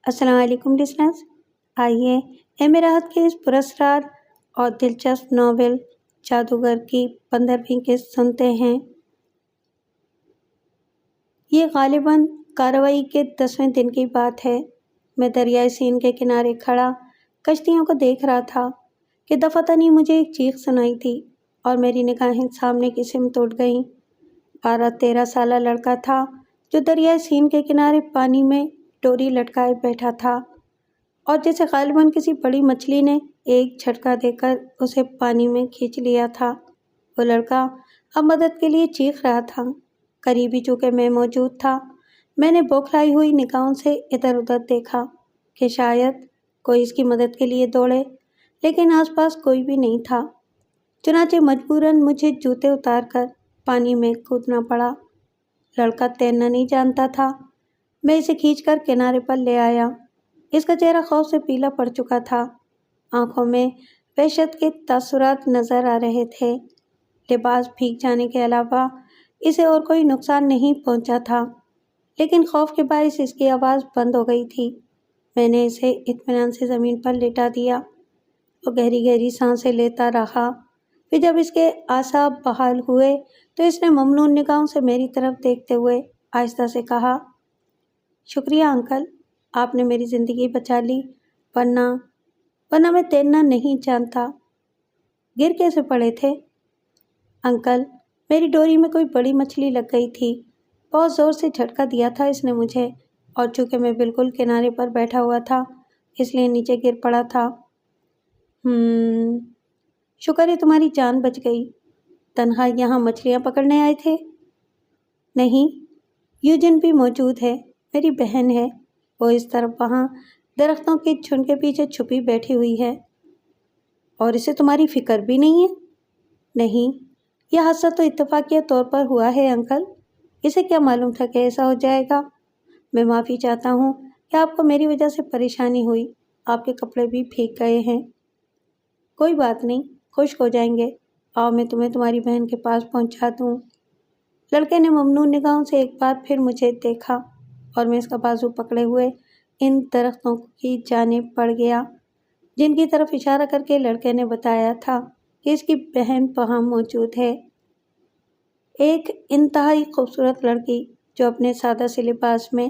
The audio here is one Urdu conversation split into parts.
السلام علیکم لسنرز، آئیے ایم راحت کے اس پراسرار اور دلچسپ ناول جادوگر کی 15ویں قسط سنتے ہیں۔ یہ غالباً کارروائی کے 10ویں دن کی بات ہے۔ میں دریائے سین کے کنارے کھڑا کشتیوں کو دیکھ رہا تھا کہ دفعتاً ہی مجھے ایک چیخ سنائی تھی اور میری نگاہیں سامنے کی سمت اٹھ گئیں۔ 12-13 سالہ لڑکا تھا جو دریائے سین کے کنارے پانی میں ڈوری لٹکائے بیٹھا تھا اور جسے غالباً کسی بڑی مچھلی نے ایک جھٹکا دے کر اسے پانی میں کھینچ لیا تھا۔ وہ لڑکا اب مدد کے لیے چیخ رہا تھا۔ قریبی چونکہ میں موجود تھا، میں نے بوکھلائی ہوئی نگاہوں سے ادھر ادھر دیکھا کہ شاید کوئی اس کی مدد کے لیے دوڑے، لیکن آس پاس کوئی بھی نہیں تھا۔ چنانچہ مجبوراً مجھے جوتے اتار کر پانی میں کودنا پڑا۔ لڑکا تیرنا نہیں جانتا تھا۔ میں اسے کھینچ کر کنارے پر لے آیا۔ اس کا چہرہ خوف سے پیلا پڑ چکا تھا۔ آنکھوں میں وحشت کے تاثرات نظر آ رہے تھے۔ لباس بھیگ جانے کے علاوہ اسے اور کوئی نقصان نہیں پہنچا تھا، لیکن خوف کے باعث اس کی آواز بند ہو گئی تھی۔ میں نے اسے اطمینان سے زمین پر لٹا دیا۔ وہ گہری گہری سانسیں لیتا رہا۔ پھر جب اس کے اعصاب بحال ہوئے تو اس نے ممنون نگاہوں سے میری طرف دیکھتے ہوئے آہستہ سے کہا، شکریہ انکل، آپ نے میری زندگی بچا لی، ورنہ میں تیرنا نہیں جانتا۔ گر کیسے پڑے تھے؟ انکل، میری ڈوری میں کوئی بڑی مچھلی لگ گئی تھی۔ بہت زور سے جھٹکا دیا تھا اس نے مجھے، اور چونکہ میں بالکل کنارے پر بیٹھا ہوا تھا اس لیے نیچے گر پڑا تھا۔ شکر ہے تمہاری جان بچ گئی۔ تنہا یہاں مچھلیاں پکڑنے آئے تھے؟ نہیں، یوجن بھی موجود ہے، میری بہن ہے۔ وہ اس طرف وہاں درختوں کے جھنڈ کے پیچھے چھپی بیٹھی ہوئی ہے۔ اور اسے تمہاری فکر بھی نہیں ہے؟ نہیں، یہ حادثہ تو اتفاقیہ طور پر ہوا ہے انکل۔ اسے کیا معلوم تھا کہ ایسا ہو جائے گا؟ میں معافی چاہتا ہوں کہ آپ کو میری وجہ سے پریشانی ہوئی۔ آپ کے کپڑے بھی بھیگ گئے ہیں۔ کوئی بات نہیں، خشک ہو جائیں گے۔ آؤ میں تمہیں تمہاری بہن کے پاس پہنچا دوں۔ لڑکے نے ممنون نگاہوں سے ایک بار پھر مجھے دیکھا اور میں اس کا بازو پکڑے ہوئے ان درختوں کی جانب بڑھ گیا جن کی طرف اشارہ کر کے لڑکے نے بتایا تھا کہ اس کی بہن وہاں موجود ہے۔ ایک انتہائی خوبصورت لڑکی جو اپنے سادہ سے لباس میں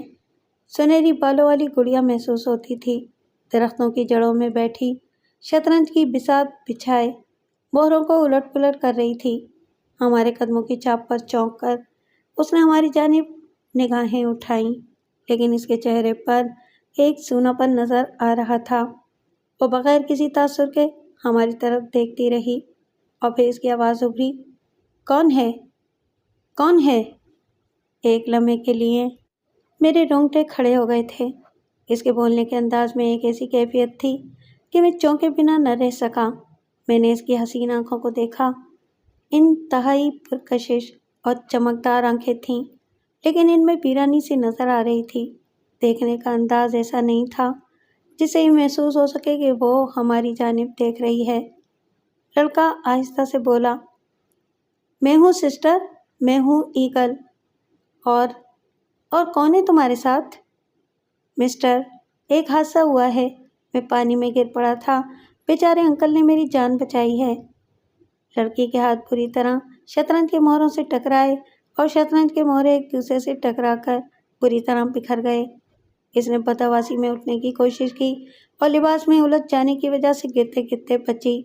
سنہری بالوں والی گڑیا محسوس ہوتی تھی، درختوں کی جڑوں میں بیٹھی شطرنج کی بساط بچھائے مہروں کو الٹ پلٹ کر رہی تھی۔ ہمارے قدموں کی چاپ پر چونک کر اس نے ہماری جانب نگاہیں اٹھائیں، لیکن اس کے چہرے پر ایک سونا پن نظر آ رہا تھا۔ وہ بغیر کسی تاثر کے ہماری طرف دیکھتی رہی اور پھر اس کی آواز ابھری، کون ہے؟ کون ہے؟ ایک لمحے کے لیے میرے رونگٹے کھڑے ہو گئے تھے۔ اس کے بولنے کے انداز میں ایک ایسی کیفیت تھی کہ میں چونکے بنا نہ رہ سکا۔ میں نے اس کی حسین آنکھوں کو دیکھا۔ انتہائی پرکشش اور چمکدار آنکھیں تھیں، لیکن ان میں ویرانی سی نظر آ رہی تھی۔ دیکھنے کا انداز ایسا نہیں تھا جس سے یہ محسوس ہو سکے کہ وہ ہماری جانب دیکھ رہی ہے۔ لڑکا آہستہ سے بولا، میں ہوں سسٹر، میں ہوں ایگل۔ اور کون ہے تمہارے ساتھ؟ مسٹر، ایک حادثہ ہوا ہے، میں پانی میں گر پڑا تھا، بیچارے انکل نے میری جان بچائی ہے۔ لڑکی کے ہاتھ بری طرح شطرنج کے مہروں سے ٹکرائے اور شطرنج کے مہرے ایک دوسرے سے ٹکرا کر بری طرح بکھر گئے۔ اس نے بدحواسی میں اٹھنے کی کوشش کی اور لباس میں الجھ جانے کی وجہ سے گرتے گرتے بچی۔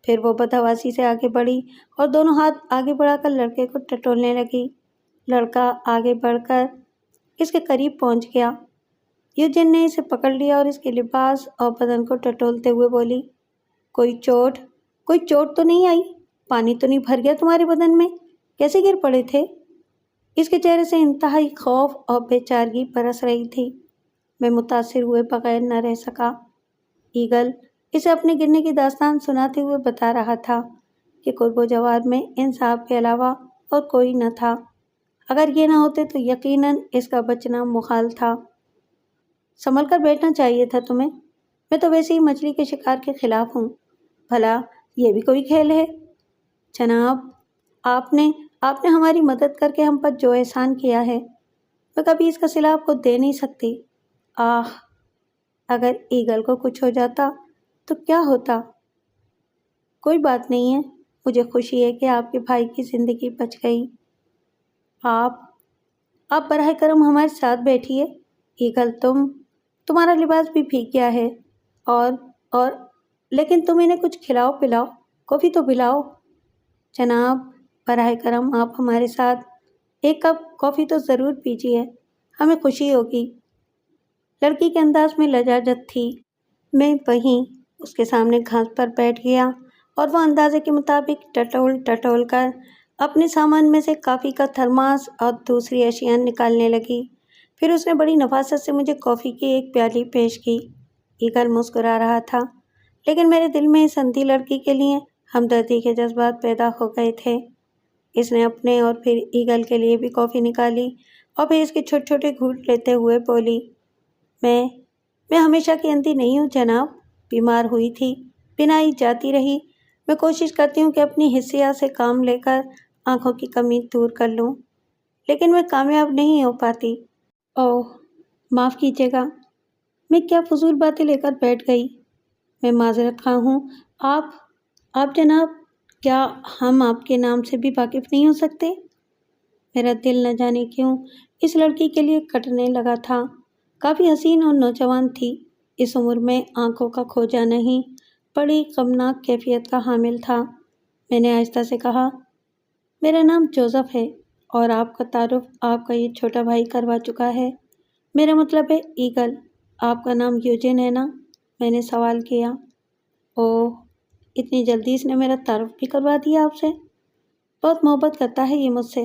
پھر وہ بدحواسی سے آگے بڑھی اور دونوں ہاتھ آگے بڑھا کر لڑکے کو ٹٹولنے لگی۔ لڑکا آگے بڑھ کر اس کے قریب پہنچ گیا۔ یوجن نے اسے پکڑ لیا اور اس کے لباس اور بدن کو ٹٹولتے ہوئے بولی، کوئی چوٹ تو نہیں آئی؟ پانی تو نہیں بھر گیا تمہارے بدن میں؟ کیسے گر پڑے تھے؟ اس کے چہرے سے انتہائی خوف اور بے چارگی برس رہی تھی۔ میں متاثر ہوئے بغیر نہ رہ سکا۔ ایگل اسے اپنے گرنے کی داستان سناتے ہوئے بتا رہا تھا کہ قرب و جوار میں انصاف کے علاوہ اور کوئی نہ تھا۔ اگر یہ نہ ہوتے تو یقیناً اس کا بچنا محال تھا۔ سنبھل کر بیٹھنا چاہیے تھا تمہیں۔ میں تو ویسے ہی مچھلی کے شکار کے خلاف ہوں۔ بھلا یہ بھی کوئی کھیل ہے؟ جناب، آپ نے ہماری مدد کر کے ہم پر جو احسان کیا ہے، میں کبھی اس کا صلہ آپ کو دے نہیں سکتی۔ آہ! اگر ایگل کو کچھ ہو جاتا تو کیا ہوتا؟ کوئی بات نہیں ہے، مجھے خوشی ہے کہ آپ کے بھائی کی زندگی بچ گئی۔ آپ براہ کرم ہمارے ساتھ بیٹھیے۔ ایگل، تمہارا لباس بھی بھیگ گیا ہے، اور لیکن تم انہیں کچھ کھلاؤ پلاؤ، کافی تو پلاؤ۔ جناب، براہ کرم آپ ہمارے ساتھ ایک کپ کافی تو ضرور پیجیے، ہمیں خوشی ہوگی۔ لڑکی کے انداز میں لجاجت تھی۔ میں وہیں اس کے سامنے گھاس پر بیٹھ گیا اور وہ اندازے کے مطابق ٹٹول کر اپنے سامان میں سے کافی کا تھرماس اور دوسری اشیاء نکالنے لگی۔ پھر اس نے بڑی نفاست سے مجھے کافی کی ایک پیالی پیش کی۔ ایگل مسکرا رہا تھا، لیکن میرے دل میں اس اندھی لڑکی کے لیے ہمدردی کے جذبات پیدا ہو گئے تھے۔ اس نے اپنے اور پھر ایگل کے لیے بھی کافی نکالی اور پھر اس کے چھوٹے چھوٹے گھونٹ لیتے ہوئے بولی، میں ہمیشہ کی اندھی نہیں ہوں جناب، بیمار ہوئی تھی، بینائی جاتی رہی۔ میں کوشش کرتی ہوں کہ اپنی حسیات سے کام لے کر آنکھوں کی کمی دور کر لوں، لیکن میں کامیاب نہیں ہو پاتی۔ اوہ، معاف کیجیے گا، میں کیا فضول باتیں لے کر بیٹھ گئی۔ میں معذرت خواہ ہوں۔ آپ جناب، کیا ہم آپ کے نام سے بھی واقف نہیں ہو سکتے؟ میرا دل نہ جانے کیوں اس لڑکی کے لیے کٹنے لگا تھا۔ کافی حسین اور نوجوان تھی۔ اس عمر میں آنکھوں کا کھو جانا ہی بڑی غمناک کیفیت کا حامل تھا۔ میں نے آہستہ سے کہا، میرا نام جوزف ہے اور آپ کا تعارف آپ کا یہ چھوٹا بھائی کروا چکا ہے۔ میرا مطلب ہے ایگل، آپ کا نام یوجن ہے نا؟ میں نے سوال کیا۔ اوہ، اتنی جلدی اس نے میرا تعارف بھی کروا دیا آپ سے؟ بہت محبت کرتا ہے یہ مجھ سے،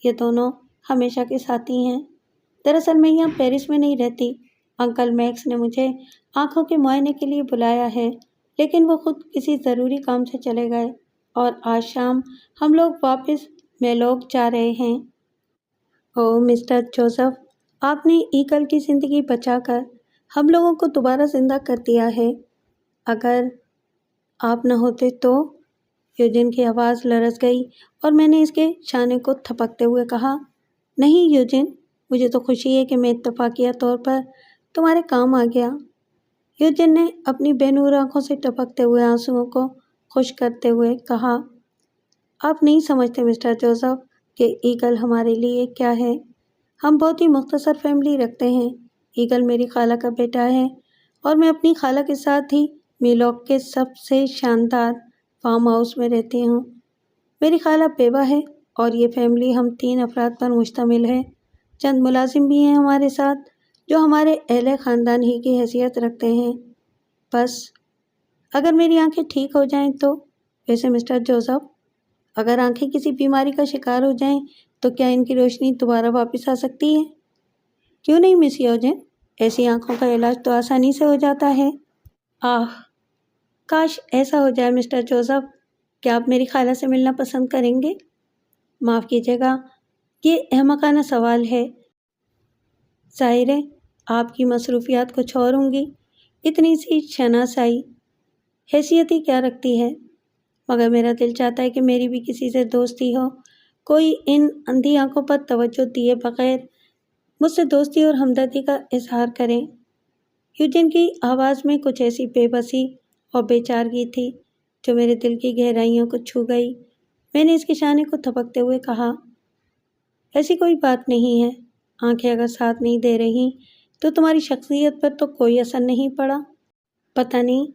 یہ دونوں ہمیشہ کے ساتھی ہیں۔ دراصل میں یہاں پیرس میں نہیں رہتی، انکل میکس نے مجھے آنکھوں کے معائنے کے لیے بلایا ہے، لیکن وہ خود کسی ضروری کام سے چلے گئے اور آج شام ہم لوگ واپس میلوک جا رہے ہیں۔ اوہ مسٹر جوزف، آپ نے ایگل کی زندگی بچا کر ہم لوگوں کو دوبارہ زندہ کر دیا ہے۔ اگر آپ نہ ہوتے تو؟ یوجن کی آواز لرز گئی اور میں نے اس کے شانے کو تھپکتے ہوئے کہا، نہیں یوجن، مجھے تو خوشی ہے کہ میں اتفاقیہ طور پر تمہارے کام آ گیا۔ یوجن نے اپنی بے نور آنکھوں سے ٹپکتے ہوئے آنسوؤں کو خشک کرتے ہوئے کہا، آپ نہیں سمجھتے مسٹر جوزف کہ ایگل ہمارے لیے کیا ہے۔ ہم بہت ہی مختصر فیملی رکھتے ہیں۔ ایگل میری خالہ کا بیٹا ہے اور میں اپنی خالہ کے ساتھ ہی میلوک کے سب سے شاندار فارم ہاؤس میں رہتی ہوں۔ میری خالہ بیوہ ہے اور یہ فیملی ہم 3 افراد پر مشتمل ہے۔ چند ملازم بھی ہیں ہمارے ساتھ جو ہمارے اہل خاندان ہی کی حیثیت رکھتے ہیں۔ بس اگر میری آنکھیں ٹھیک ہو جائیں تو۔ ویسے مسٹر جوزف، اگر آنکھیں کسی بیماری کا شکار ہو جائیں تو کیا ان کی روشنی دوبارہ واپس آ سکتی ہے؟ کیوں نہیں مس یوجن، ایسی آنکھوں کا علاج تو آسانی سے ہو جاتا ہے۔ کاش ایسا ہو جائے مسٹر جوزف۔ کیا آپ میری خالہ سے ملنا پسند کریں گے؟ معاف کیجیے گا، یہ احمقانہ سوال ہے۔ ظاہر ہے آپ کی مصروفیات کچھ اور ہوں گی۔ اتنی سی شناسائی حیثیت ہی کیا رکھتی ہے، مگر میرا دل چاہتا ہے کہ میری بھی کسی سے دوستی ہو، کوئی ان اندھی آنکھوں پر توجہ دیے بغیر مجھ سے دوستی اور ہمدردی کا اظہار کرے۔ یوجن کی آواز میں کچھ ایسی بے بسی اور بے چارگی تھی جو میرے دل کی گہرائیوں کو چھو گئی۔ میں نے اس کے شانے کو تھپکتے ہوئے کہا، ایسی کوئی بات نہیں ہے، آنکھیں اگر ساتھ نہیں دے رہی تو تمہاری شخصیت پر تو کوئی اثر نہیں پڑا۔ پتہ نہیں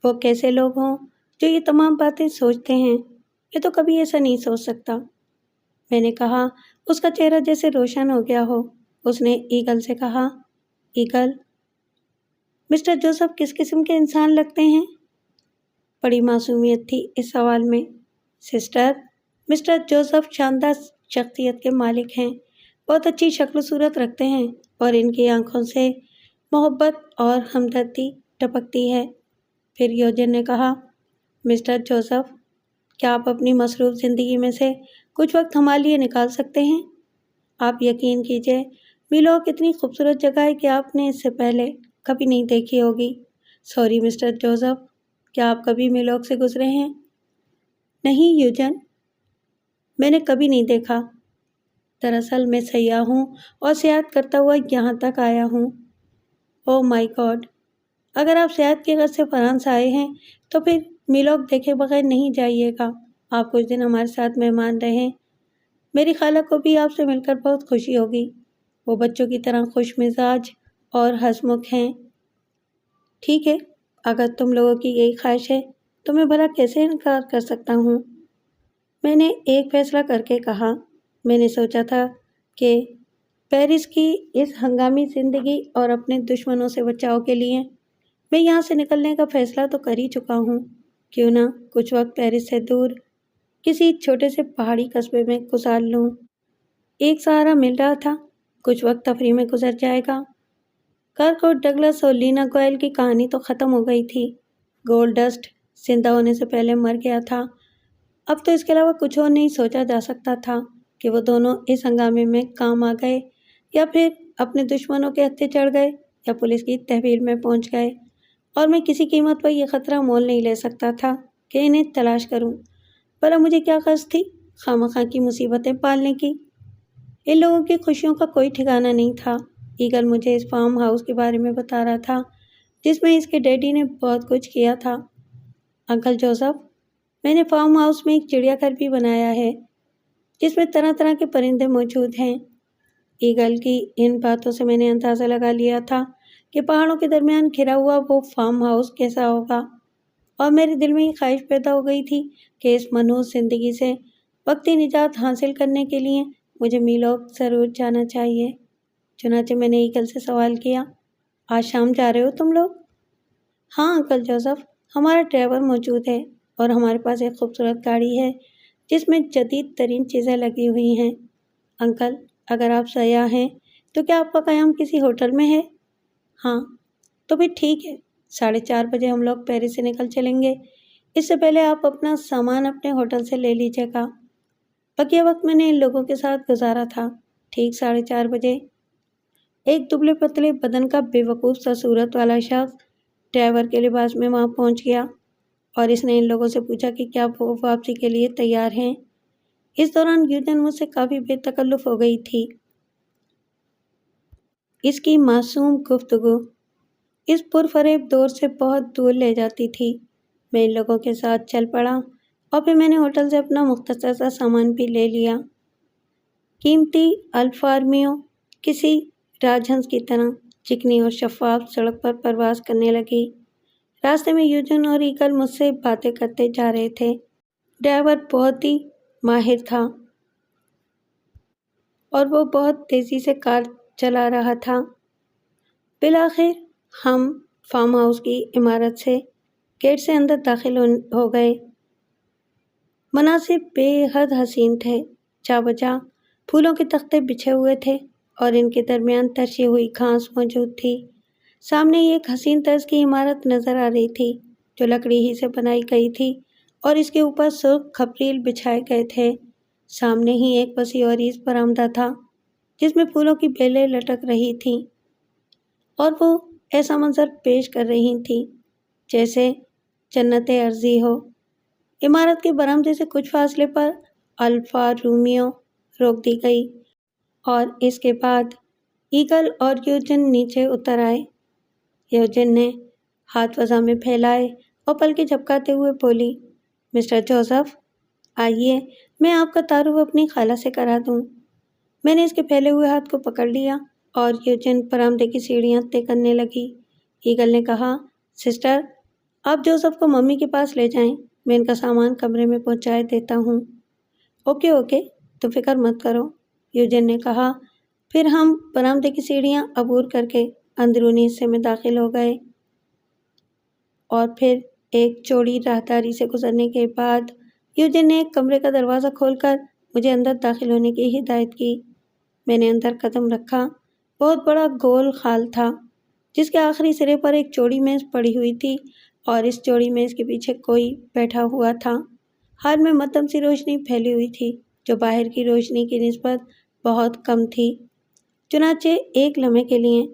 وہ کیسے لوگ ہوں جو یہ تمام باتیں سوچتے ہیں، میں تو کبھی ایسا نہیں سوچ سکتا۔ میں نے کہا، اس کا چہرہ جیسے روشن ہو گیا ہو۔ اس نے ایگل سے کہا، ایگل، مسٹر جوزف کس قسم کے انسان لگتے ہیں؟ بڑی معصومیت تھی اس سوال میں۔ سسٹر، مسٹر جوزف شاندار شخصیت کے مالک ہیں، بہت اچھی شکل و صورت رکھتے ہیں اور ان کی آنکھوں سے محبت اور ہمدردی ٹپکتی ہے۔ پھر یوجن نے کہا، مسٹر جوزف، کیا آپ اپنی مصروف زندگی میں سے کچھ وقت ہمارے لیے نکال سکتے ہیں؟ آپ یقین کیجئے، میلوک اتنی خوبصورت جگہ ہے کہ آپ نے اس سے پہلے کبھی نہیں دیکھی ہوگی۔ سوری مسٹر جوزف، کیا آپ کبھی میلوک سے گزرے ہیں؟ نہیں یوجن، میں نے کبھی نہیں دیکھا۔ دراصل میں سیاح ہوں اور سیاحت کرتا ہوا یہاں تک آیا ہوں۔ اوہ مائی گاڈ، اگر آپ صحت کی غرض سے فرانس آئے ہیں تو پھر میلوک دیکھے بغیر نہیں جائیے گا۔ آپ کچھ دن ہمارے ساتھ مہمان رہیں۔ میری خالہ کو بھی آپ سے مل کر بہت خوشی ہوگی۔ وہ بچوں کی طرح خوش مزاج اور ہنسمکھ ہیں۔ ٹھیک ہے، اگر تم لوگوں کی یہی خواہش ہے تو میں بھلا کیسے انکار کر سکتا ہوں؟ میں نے ایک فیصلہ کر کے کہا۔ میں نے سوچا تھا کہ پیرس کی اس ہنگامی زندگی اور اپنے دشمنوں سے بچاؤ کے لیے میں یہاں سے نکلنے کا فیصلہ تو کر ہی چکا ہوں۔ کیوں نہ کچھ وقت پیرس سے دور کسی چھوٹے سے پہاڑی قصبے میں گزار لوں۔ ایک سہارا مل رہا تھا، کچھ وقت تفریح میں گزر جائے گا۔ کارکوٹ ڈگلس اور لینا گوئل کی کہانی تو ختم ہو گئی تھی۔ گولڈ ڈسٹ زندہ ہونے سے پہلے مر گیا تھا۔ اب تو اس کے علاوہ کچھ اور نہیں سوچا جا سکتا تھا کہ وہ دونوں اس ہنگامے میں کام آ گئے یا پھر اپنے دشمنوں کے ہتھے چڑھ گئے یا پولیس کی تحویل میں پہنچ گئے، اور میں کسی قیمت پر یہ خطرہ مول نہیں لے سکتا تھا کہ انہیں تلاش کروں۔ بھلا مجھے کیا غرض تھی خواہ کی مصیبتیں پالنے کی؟ ان لوگوں کی خوشیوں کا کوئی ٹھکانہ نہیں تھا۔ ایگل مجھے اس فارم ہاؤس کے بارے میں بتا رہا تھا جس میں اس کے ڈیڈی نے بہت کچھ کیا تھا۔ انکل جوزف، میں نے فارم ہاؤس میں ایک چڑیا گھر بھی بنایا ہے جس میں طرح طرح کے پرندے موجود ہیں۔ ایگل کی ان باتوں سے میں نے اندازہ لگا لیا تھا کہ پہاڑوں کے درمیان گھرا ہوا وہ فارم ہاؤس کیسا ہوگا، اور میرے دل میں یہ خواہش پیدا ہو گئی تھی کہ اس منحوس زندگی سے وقتی نجات حاصل کرنے کے لیے مجھے میلوک ضرور جانا چاہیے۔ چنانچہ میں نے ایگل سے سوال کیا، آج شام جا رہے ہو تم لوگ؟ ہاں انکل جوزف، ہمارا ڈرائیور موجود ہے اور ہمارے پاس ایک خوبصورت گاڑی ہے جس میں جدید ترین چیزیں لگی ہوئی ہیں۔ انکل، اگر آپ سیاح ہیں تو کیا آپ کا قیام کسی ہوٹل میں ہے؟ ہاں، تو بھی ٹھیک ہے، 4:30 بجے ہم لوگ پیرس سے نکل چلیں گے۔ اس سے پہلے آپ اپنا سامان اپنے ہوٹل سے لے لیجیے گا۔ بقیہ وقت میں نے ان لوگوں کے ساتھ گزارا تھا۔ ٹھیک 4:30 بجے ایک دبلے پتلے بدن کا بے وقوف سا صورت والا شخص ڈرائیور کے لباس میں وہاں پہنچ گیا، اور اس نے ان لوگوں سے پوچھا کہ کیا وہ واپسی کے لیے تیار ہیں۔ اس دوران یوجن مجھ سے کافی بے تکلف ہو گئی تھی۔ اس کی معصوم گفتگو اس پرفریب دور سے بہت دور لے جاتی تھی۔ میں ان لوگوں کے ساتھ چل پڑا اور پھر میں نے ہوٹل سے اپنا مختصر سا سامان بھی لے لیا۔ قیمتی الفا رومیو کسی راجہنس کی طرح چکنی اور شفاف سڑک پر پرواز کرنے لگی۔ راستے میں یوجن اور ایگل مجھ سے باتیں کرتے جا رہے تھے۔ ڈرائیور بہت ہی ماہر تھا اور وہ بہت تیزی سے کار چلا رہا تھا۔ بالآخر ہم فارم ہاؤس کی عمارت سے گیٹ سے اندر داخل ہو گئے۔ مناظر بے حد حسین تھے۔ جا بجا پھولوں کے تختے بچھے ہوئے تھے اور ان کے درمیان ترچھی ہوئی گھاس موجود تھی۔ سامنے ہی ایک حسین طرز کی عمارت نظر آ رہی تھی جو لکڑی ہی سے بنائی گئی تھی اور اس کے اوپر سرخ کھپریل بچھائے گئے تھے۔ سامنے ہی ایک وسیع و عریض برآمدہ تھا جس میں پھولوں کی بیلیں لٹک رہی تھیں اور وہ ایسا منظر پیش کر رہی تھیں جیسے جنت ارضی ہو۔ عمارت کے برآمدے سے کچھ فاصلے پر الفا رومیو روک دی گئی اور اس کے بعد ایگل اور یوجن نیچے اتر آئے۔ یوجن نے ہاتھ فضا میں پھیلائے اور پلکیں جھپکاتے ہوئے بولی، مسٹر جوزف، آئیے میں آپ کا تعارف اپنی خالہ سے کرا دوں۔ میں نے اس کے پھیلے ہوئے ہاتھ کو پکڑ لیا اور یوجن برآمدے کی سیڑھیاں طے کرنے لگی۔ ایگل نے کہا، سسٹر، آپ جوزف کو ممی کے پاس لے جائیں، میں ان کا سامان کمرے میں پہنچائے دیتا ہوں۔ اوکے اوکے، تم فکر مت کرو، یوجن نے کہا۔ پھر ہم برآمدے کی سیڑھیاں عبور کر کے اندرونی حصے میں داخل ہو گئے اور پھر ایک چوڑی راہداری سے گزرنے کے بعد یوجن نے ایک کمرے کا دروازہ کھول کر مجھے اندر داخل ہونے کی ہدایت کی۔ میں نے اندر قدم رکھا۔ بہت بڑا گول ہال تھا جس کے آخری سرے پر ایک چوڑی میز پڑی ہوئی تھی اور اس چوڑی میز کے پیچھے کوئی بیٹھا ہوا تھا۔ ہال میں مدھم سی روشنی پھیلی ہوئی تھی جو باہر کی روشنی کی نسبت بہت کم تھی۔ چنانچہ ایک لمحے کے لیے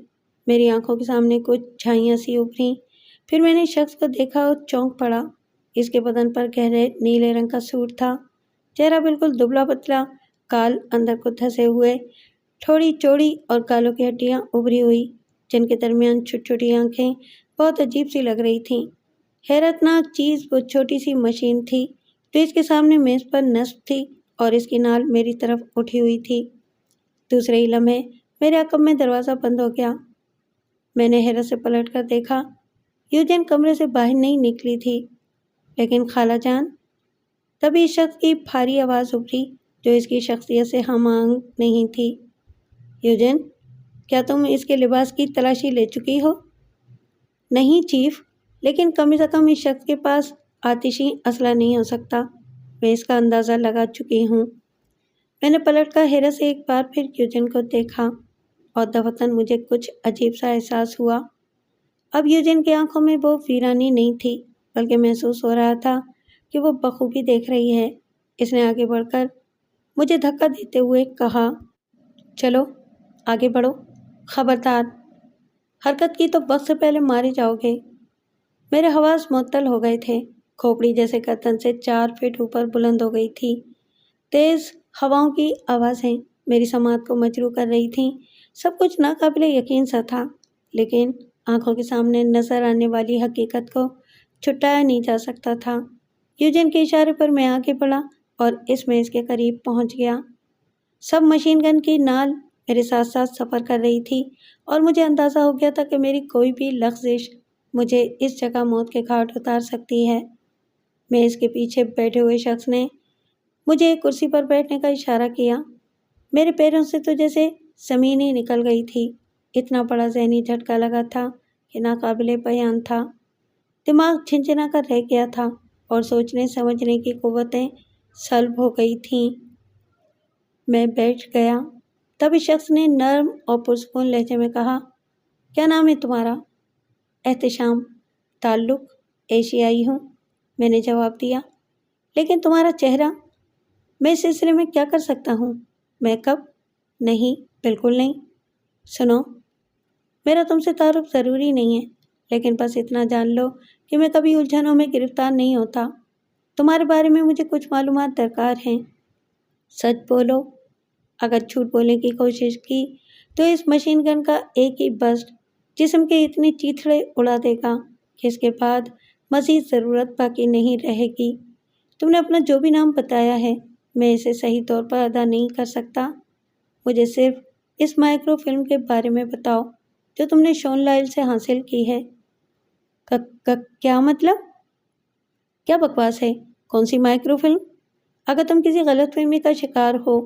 میری آنکھوں کے سامنے کچھ جھائیاں سی ابھریں۔ پھر میں نے شخص کو دیکھا اور چونک پڑا۔ اس کے بدن پر گہرے نیلے رنگ کا سوٹ تھا، چہرہ بالکل دبلا پتلا، کال اندر کو دھسے ہوئے، تھوڑی چوڑی اور گالوں کی ہڈیاں ابھری ہوئی جن کے درمیان چھوٹی چھوٹی آنکھیں بہت عجیب سی لگ رہی تھیں۔ حیرت ناک چیز وہ چھوٹی سی مشین تھی جو اس کے سامنے میز پر نصب تھی اور اس کی نال میری طرف اٹھی ہوئی تھی۔ دوسرے ہی لمحے میرے عقب میں دروازہ بند ہو گیا۔ میں نے حیرت سے پلٹ کر دیکھا۔ یوجن کمرے سے باہر نہیں نکلی تھی، لیکن خالہ جان۔ تبھی اس شخص کی بھاری آواز ابھری جو اس کی شخصیت سے ہم آہنگ نہیں تھی۔ یوجن، کیا تم اس کے لباس کی تلاشی لے چکی ہو؟ نہیں چیف، لیکن کم سے کم اس شخص کے پاس آتشی اسلحہ نہیں ہو سکتا۔ میں اس کا اندازہ لگا چکی ہوں۔ میں نے پلٹ کر حیرت سے ایک بار پھر یوجن کو دیکھا اور دفعتاً مجھے کچھ عجیب سا احساس ہوا۔ اب یوجن کی آنکھوں میں وہ ویرانی نہیں تھی، بلکہ محسوس ہو رہا تھا کہ وہ بخوبی دیکھ رہی ہے۔ اس نے آگے بڑھ کر مجھے دھکا دیتے ہوئے کہا، چلو آگے بڑھو، خبردار حرکت کی تو وقت سے پہلے مارے جاؤ گے۔ میرے حواس معطل ہو گئے تھے۔ کھوپڑی جیسے گردن سے 4 فٹ اوپر بلند ہو گئی تھی۔ تیز ہواؤں کی آوازیں میری سماعت کو مجروح کر رہی تھیں۔ سب کچھ ناقابل یقین سا تھا، لیکن آنکھوں کے سامنے نظر آنے والی حقیقت کو چھٹایا نہیں جا سکتا تھا۔ یوجن کے اشارے پر میں آگے بڑھا اور اس میز کے قریب پہنچ گیا۔ سب مشین گن کی نال میرے ساتھ ساتھ سفر کر رہی تھی اور مجھے اندازہ ہو گیا تھا کہ میری کوئی بھی لغزش مجھے اس جگہ موت کے گھاٹ اتار سکتی ہے۔ میز کے پیچھے بیٹھے ہوئے شخص نے مجھے ایک کرسی پر بیٹھنے کا اشارہ کیا۔ میرے پیروں سے تو جیسے زمین ہی نکل گئی تھی۔ اتنا بڑا ذہنی جھٹکا لگا تھا کہ ناقابل بیان تھا۔ دماغ جھنجھنا کر رہ گیا تھا اور سوچنے سمجھنے کی قوتیں سلب ہو گئی تھیں۔ میں بیٹھ گیا۔ تب اس شخص نے نرم اور پرسکون لہجے میں کہا، کیا نام ہے تمہارا؟ احتشام۔ تعلق؟ ایشیائی ہوں، میں نے جواب دیا۔ لیکن تمہارا چہرہ؟ میں اس سلسلے میں کیا کر سکتا ہوں؟ Make up? نہیں، بالکل نہیں۔ سنو، میرا تم سے تعارف ضروری نہیں ہے، لیکن بس اتنا جان لو کہ میں کبھی الجھنوں میں گرفتار نہیں ہوتا۔ تمہارے بارے میں مجھے کچھ معلومات درکار ہیں۔ سچ بولو۔ اگر جھوٹ بولنے کی کوشش کی تو اس مشین گن کا ایک ہی بسٹ جسم کے اتنے چیتھڑے اڑا دے گا کہ اس کے بعد مزید ضرورت باقی نہیں رہے گی۔ تم نے اپنا جو بھی نام بتایا ہے، میں اسے صحیح طور پر ادا نہیں کر سکتا۔ مجھے صرف اس مائکرو فلم کے بارے میں بتاؤ جو تم نے شون لائل سے حاصل کی ہے۔ کیا مطلب؟ کیا بکواس ہے؟ کون سی مائکرو فلم؟ اگر تم کسی غلط فہمی کا شکار ہو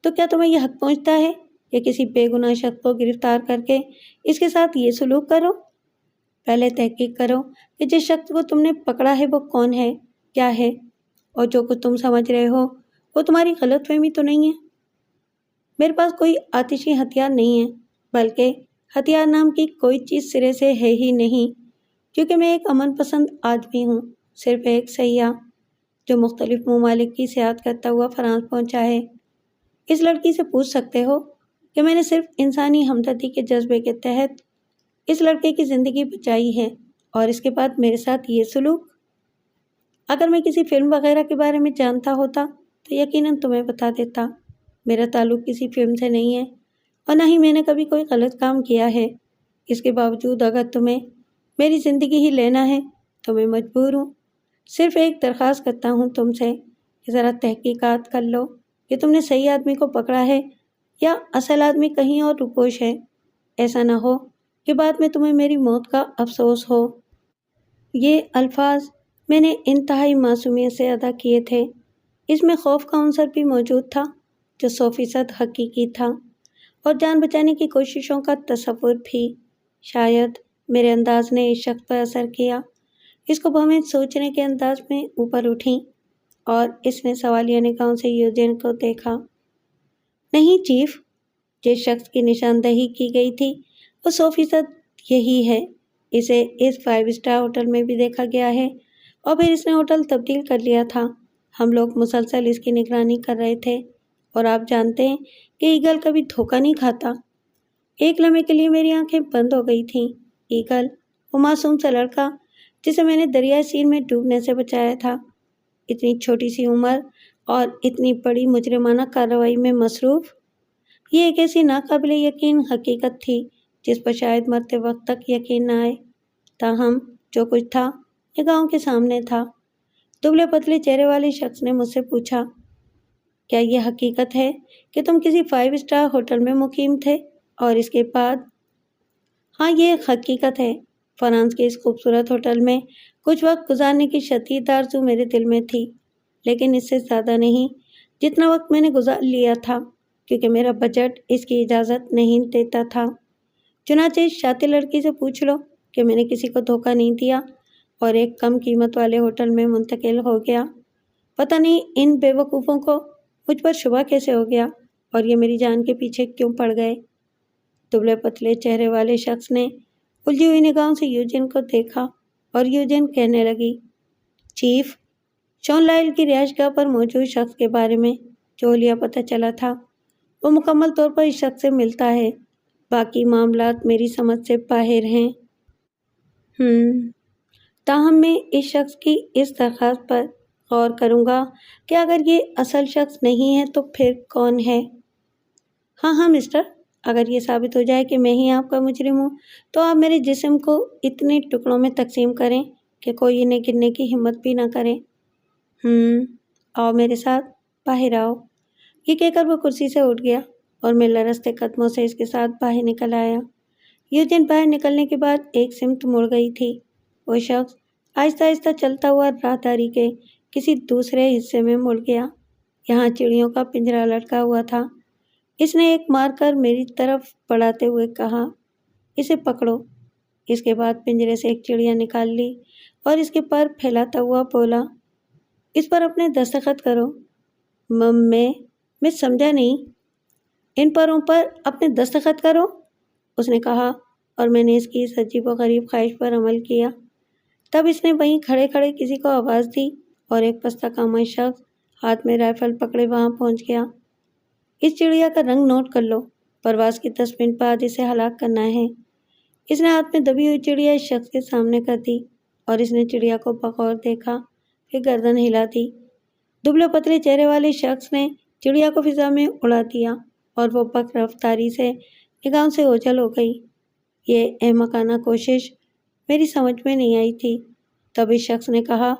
تو کیا تمہیں یہ حق پہنچتا ہے کہ کسی بے گناہ شخص کو گرفتار کر کے اس کے ساتھ یہ سلوک کرو؟ پہلے تحقیق کرو کہ جس شخص کو تم نے پکڑا ہے وہ کون ہے، کیا ہے، اور جو کچھ تم سمجھ رہے ہو وہ تمہاری غلط فہمی تو نہیں ہے۔ میرے پاس کوئی آتشی ہتھیار نہیں ہے، بلکہ ہتھیار نام کی کوئی چیز سرے سے ہے ہی نہیں، کیونکہ میں ایک امن پسند آدمی ہوں، صرف ایک سیاح جو مختلف ممالک کی سیاحت کرتا ہوا فرانس پہنچا ہے۔ اس لڑکی سے پوچھ سکتے ہو کہ میں نے صرف انسانی ہمدردی کے جذبے کے تحت اس لڑکے کی زندگی بچائی ہے، اور اس کے بعد میرے ساتھ یہ سلوک۔ اگر میں کسی فلم وغیرہ کے بارے میں جانتا ہوتا تو یقیناً تمہیں بتا دیتا۔ میرا تعلق کسی فلم سے نہیں ہے اور نہ ہی میں نے کبھی کوئی غلط کام کیا ہے۔ اس کے باوجود اگر تمہیں میری زندگی ہی لینا ہے تو میں مجبور ہوں۔ صرف ایک درخواست کرتا ہوں تم سے کہ ذرا تحقیقات کر لو کہ تم نے صحیح آدمی کو پکڑا ہے یا اصل آدمی کہیں اور روپوش ہے۔ ایسا نہ ہو کہ بعد میں تمہیں میری موت کا افسوس ہو۔ یہ الفاظ میں نے انتہائی معصومیت سے ادا کیے تھے۔ اس میں خوف کا عنصر بھی موجود تھا جو 100% حقیقی تھا، اور جان بچانے کی کوششوں کا تصور بھی۔ شاید میرے انداز نے اس شخص پر اثر کیا۔ اس کو بھویں سوچنے کے انداز میں اوپر اٹھیں اور اس نے سوالیہ نگاہوں سے یوجن کو دیکھا۔ نہیں چیف، جس شخص کی نشاندہی کی گئی تھی وہ 100% یہی ہے۔ اسے اس 5 اسٹار ہوٹل میں بھی دیکھا گیا ہے اور پھر اس نے ہوٹل تبدیل کر لیا تھا۔ ہم لوگ مسلسل اس کی نگرانی کر رہے تھے، اور آپ جانتے ہیں کہ ایگل کبھی دھوکہ نہیں کھاتا۔ ایک لمحے کے لیے میری آنکھیں بند ہو گئی تھیں۔ ایگل، وہ معصوم سا لڑکا جسے میں نے دریائے سین میں ڈوبنے سے بچایا تھا، اتنی چھوٹی سی عمر اور اتنی بڑی مجرمانہ کارروائی میں مصروف۔ یہ ایک ایسی ناقابل یقین حقیقت تھی جس پر شاید مرتے وقت تک یقین نہ آئے۔ تاہم جو کچھ تھا نگاہوں کے سامنے تھا۔ دبلے پتلے چہرے والے شخص نے مجھ سے پوچھا، کیا یہ حقیقت ہے کہ تم کسی 5 اسٹار ہوٹل میں مقیم تھے اور اس کے بعد؟ ہاں، یہ ایک حقیقت ہے۔ فرانس کے اس خوبصورت ہوٹل میں کچھ وقت گزارنے کی شدید آرزو میرے دل میں تھی، لیکن اس سے زیادہ نہیں جتنا وقت میں نے گزار لیا تھا، کیونکہ میرا بجٹ اس کی اجازت نہیں دیتا تھا۔ چنانچہ اس شاطر لڑکی سے پوچھ لو کہ میں نے کسی کو دھوکہ نہیں دیا اور ایک کم قیمت والے ہوٹل میں منتقل ہو گیا۔ پتہ نہیں ان بے وقوفوں کو مجھ پر شبہ کیسے ہو گیا اور یہ میری جان کے پیچھے کیوں پڑ گئے۔ دبلے پتلے چہرے والے شخص نے الجھی ہوئی نگاہوں سے یوجین کو دیکھا اور یوجین کہنے لگی، چیف، شون لائل کی رہائش گاہ پر موجود شخص کے بارے میں جو لیا پتہ چلا تھا وہ مکمل طور پر اس شخص سے ملتا ہے، باقی معاملات میری سمجھ سے باہر ہیں۔ تاہم میں اس شخص کی اس درخواست پر غور کروں گا کہ اگر یہ اصل شخص نہیں ہے تو پھر کون ہے؟ ہاں مسٹر، اگر یہ ثابت ہو جائے کہ میں ہی آپ کا مجرم ہوں تو آپ میرے جسم کو اتنے ٹکڑوں میں تقسیم کریں کہ کوئی انہیں گننے کی ہمت بھی نہ کرے۔ آؤ میرے ساتھ، باہر آؤ۔ یہ کہہ کر وہ کرسی سے اٹھ گیا اور میں لرزتے قدموں سے اس کے ساتھ باہر نکل آیا۔ یوجین باہر نکلنے کے بعد ایک سمت مڑ گئی تھی۔ وہ شخص آہستہ آہستہ چلتا ہوا راہداری کے کسی دوسرے حصے میں مڑ گیا۔ یہاں چڑیوں کا پنجرا لٹکا ہوا تھا۔ اس نے ایک مار کر میری طرف بڑھاتے ہوئے کہا، اسے پکڑو۔ اس کے بعد پنجرے سے ایک چڑیا نکال لی اور اس کے پر پھیلاتا ہوا بولا، اس پر اپنے دستخط کرو۔ میں سمجھا نہیں۔ ان پروں پر اپنے دستخط کرو، اس نے کہا، اور میں نے اس کی اس عجیب و غریب خواہش پر عمل کیا۔ تب اس نے وہیں کھڑے کھڑے کسی کو آواز دی اور ایک پستہ کامہ شخص ہاتھ میں رائفل پکڑے وہاں پہنچ گیا۔ اس چڑیا کا رنگ نوٹ کر لو، پرواز کی 10 منٹ بعد اسے ہلاک کرنا ہے۔ اس نے ہاتھ میں دبی ہوئی چڑیا اس شخص کے سامنے کر دی اور اس نے چڑیا کو بغور دیکھا، پھر گردن ہلا دی۔ دبلے پتلے چہرے والے شخص نے چڑیا کو فضا میں اڑا دیا اور وہ بک رفتاری سے نگاہوں سے اوجھل ہو گئی۔ یہ احمقانہ کوشش میری سمجھ میں نہیں آئی تھی۔ تب اس شخص نے کہا،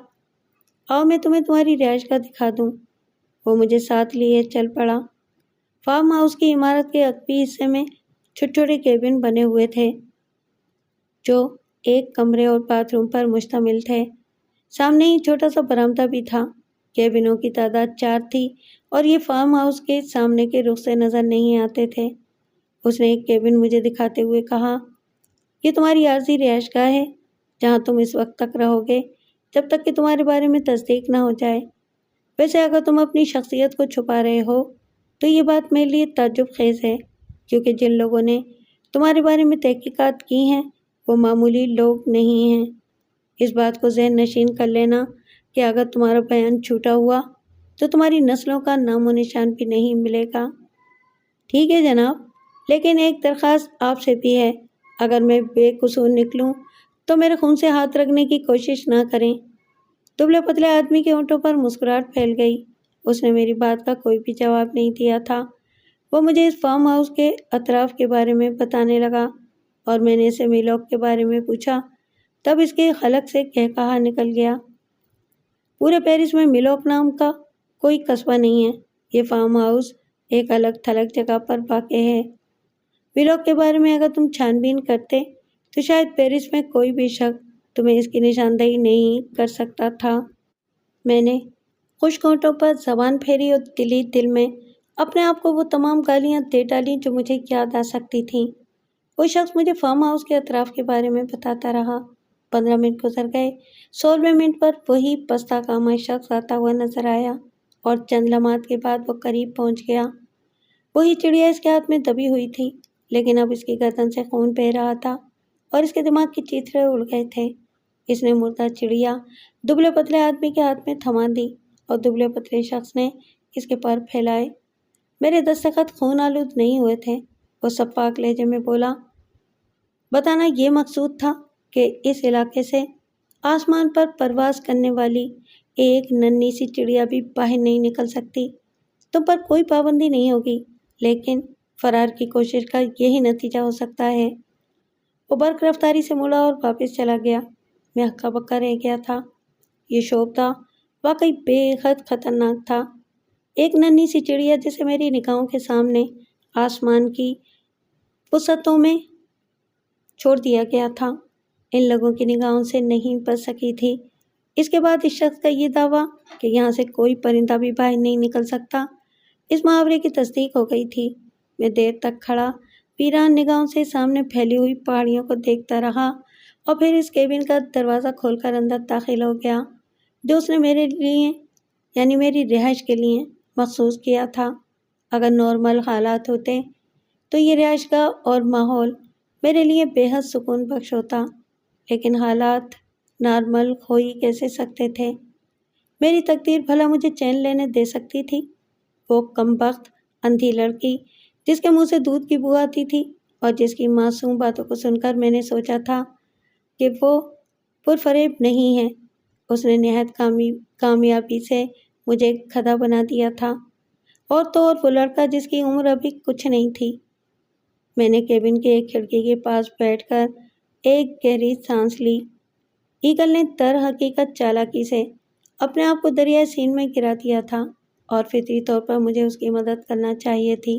آؤ میں تمہیں تمہاری رہائش گاہ دکھا دوں۔ وہ مجھے ساتھ لیے چل پڑا۔ فارم ہاؤس کی عمارت کے عقبی حصے میں چھوٹے چھوٹے کیبن بنے ہوئے تھے جو ایک کمرے اور باتھ روم پر مشتمل تھے۔ سامنے ہی چھوٹا سا برآمدہ بھی تھا۔ کیبنوں کی تعداد 4 تھی اور یہ فارم ہاؤس کے سامنے کے رخ سے نظر نہیں آتے تھے۔ اس نے ایک کیبن مجھے دکھاتے ہوئے کہا، یہ تمہاری عارضی رہائش گاہ ہے جہاں تم اس وقت تک رہو گے جب تک کہ تمہارے بارے میں تصدیق نہ ہو جائے۔ ویسے اگر تم اپنی شخصیت کو چھپا رہے ہو تو یہ بات میرے لیے تعجب خیز ہے، کیونکہ جن لوگوں نے تمہارے بارے میں تحقیقات کی ہیں وہ معمولی لوگ نہیں ہیں۔ اس بات کو ذہن نشین کر لینا کہ اگر تمہارا بیان جھوٹا ہوا تو تمہاری نسلوں کا نام و نشان بھی نہیں ملے گا۔ ٹھیک ہے جناب، لیکن ایک درخواست آپ سے بھی ہے، اگر میں بے قصور نکلوں تو میرے خون سے ہاتھ رکھنے کی کوشش نہ کریں۔ دبلے پتلے آدمی کے ہونٹوں پر مسکراہٹ پھیل گئی۔ اس نے میری بات کا کوئی بھی جواب نہیں دیا تھا۔ وہ مجھے اس فارم ہاؤس کے اطراف کے بارے میں بتانے لگا اور میں نے اسے میلوک کے بارے میں پوچھا۔ تب اس کے حلق سے کہا نکل گیا، پورے پیرس میں میلوک نام کا کوئی قصبہ نہیں ہے۔ یہ فارم ہاؤس ایک الگ تھلگ جگہ پر واقع ہے۔ میلوک کے بارے میں اگر تم چھان بین کرتے تو شاید پیرس میں کوئی بھی شخص تمہیں اس کی نشاندہی نہیں کر سکتا تھا۔ میں نے خشک ہونٹوں پر زبان پھیری اور دل میں اپنے آپ کو وہ تمام گالیاں دے ڈالیں جو مجھے یاد آ سکتی تھیں۔ وہ شخص مجھے فارم ہاؤس کے اطراف کے بارے میں بتاتا رہا۔ 15 منٹ گزر گئے۔ 16ویں منٹ پر وہی پستہ کامہ شخص آتا ہوا نظر آیا اور چند لمحات کے بعد وہ قریب پہنچ گیا۔ وہی چڑیا اس کے ہاتھ میں دبی ہوئی تھی، لیکن اب اس کی گردن سے خون بہہ رہا تھا اور اس کے دماغ کی چیتھڑے اڑ گئے تھے۔ اس نے مردہ چڑیا دبلے پتلے آدمی کے ہاتھ میں تھما دی اور دبلے پتلے شخص نے اس کے پر پھیلائے۔ میرے دستخط خون آلود نہیں ہوئے تھے۔ وہ سفاک لہجے میں بولا، بتانا یہ مقصود تھا کہ اس علاقے سے آسمان پر پرواز کرنے والی ایک ننھی سی چڑیا بھی باہر نہیں نکل سکتی۔ تم پر کوئی پابندی نہیں ہوگی، لیکن فرار کی کوشش کا یہی نتیجہ ہو سکتا ہے۔ وہ برق رفتاری سے مڑا اور واپس چلا گیا۔ میں ہکا بکا رہ گیا تھا۔ یہ شوب تھا واقعی بے حد خطرناک تھا۔ ایک ننھی سی چڑیا جسے میری نگاہوں کے سامنے آسمان کی وسعتوں میں چھوڑ دیا گیا تھا، ان لوگوں کی نگاہوں سے نہیں بچ سکی تھی۔ اس کے بعد اس شخص کا یہ دعویٰ کہ یہاں سے کوئی پرندہ بھی باہر نہیں نکل سکتا، اس محاورے کی تصدیق ہو گئی تھی۔ میں دیر تک کھڑا ویران نگاہوں سے سامنے پھیلی ہوئی پہاڑیوں کو دیکھتا رہا اور پھر اس کیبن کا دروازہ کھول کر اندر داخل ہو گیا جو اس نے میرے لیے یعنی میری رہائش کے لیے مخصوص کیا تھا۔ اگر نارمل حالات ہوتے تو یہ رہائش گاہ اور ماحول میرے لیے بے حد سکون بخش ہوتا، لیکن حالات نارمل ہو ہی کیسے سکتے تھے؟ میری تقدیر بھلا مجھے چین لینے دے سکتی تھی؟ وہ کمبخت اندھی لڑکی جس کے منہ سے دودھ کی بو آتی تھی اور جس کی معصوم باتوں کو سن کر میں نے سوچا تھا کہ وہ پرفریب نہیں ہے، اس نے نہایت کامیابی سے مجھے کھدا بنا دیا تھا، اور تو اور وہ لڑکا جس کی عمر ابھی کچھ نہیں تھی۔ میں نے کیبن کے ایک کھڑکی کے پاس بیٹھ کر ایک گہری سانس لی۔ ایگل نے در حقیقت چالاکی سے اپنے آپ کو دریائے سین میں گرا دیا تھا اور فطری طور پر مجھے اس کی مدد کرنا چاہیے تھی۔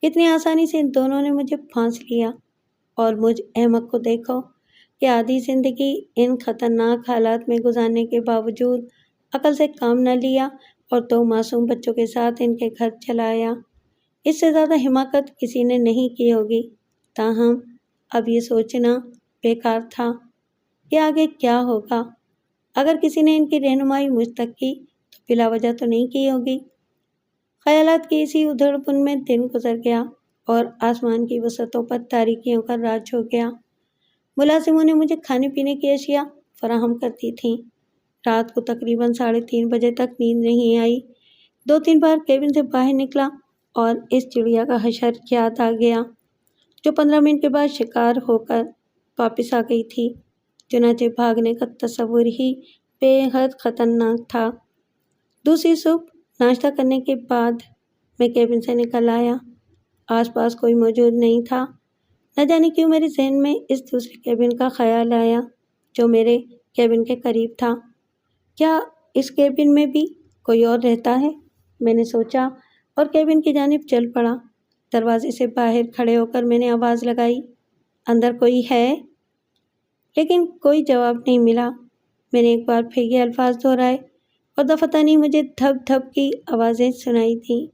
کتنی آسانی سے ان دونوں نے مجھے پھانس لیا، اور مجھ احمق کو دیکھو کہ آدھی زندگی ان خطرناک حالات میں گزارنے کے باوجود عقل سے کام نہ لیا اور 2 معصوم بچوں کے ساتھ ان کے گھر چلا آیا۔ اس سے زیادہ حماقت کسی نے نہیں کی ہوگی، تاہم اب یہ سوچنا بیکار تھا کہ آگے کیا ہوگا۔ اگر کسی نے ان کی رہنمائی مجھ تک کی تو بلا وجہ تو نہیں کی ہوگی۔ خیالات کی اسی ادھڑ پن میں دن گزر گیا اور آسمان کی وسعتوں پر تاریکیوں کا راج ہو گیا۔ ملازموں نے مجھے کھانے پینے کی اشیاء فراہم کر دی تھیں۔ رات کو تقریباً 3:30 بجے تک نیند نہیں آئی۔ 2-3 بار کیبن سے باہر نکلا اور اس چڑیا کا حشر یاد آ گیا جو 15 منٹ کے بعد شکار ہو کر واپس آ گئی تھی۔ چنانچہ بھاگنے کا تصور ہی بے حد خطرناک تھا۔ دوسری صبح ناشتہ کرنے کے بعد میں کیبن سے نکل آیا۔ آس پاس کوئی موجود نہیں تھا۔ نہ جانے کیوں میرے ذہن میں اس دوسرے کیبن کا خیال آیا جو میرے کیبن کے قریب تھا۔ کیا اس کیبن میں بھی کوئی اور رہتا ہے؟ میں نے سوچا اور کیبن کی جانب چل پڑا۔ دروازے سے باہر کھڑے ہو کر میں نے آواز لگائی، اندر کوئی ہے؟ لیکن کوئی جواب نہیں ملا۔ میں نے ایک بار پھر یہ الفاظ دہرائے اور دفعتانی مجھے دھپ دھپ کی آوازیں سنائی تھیں۔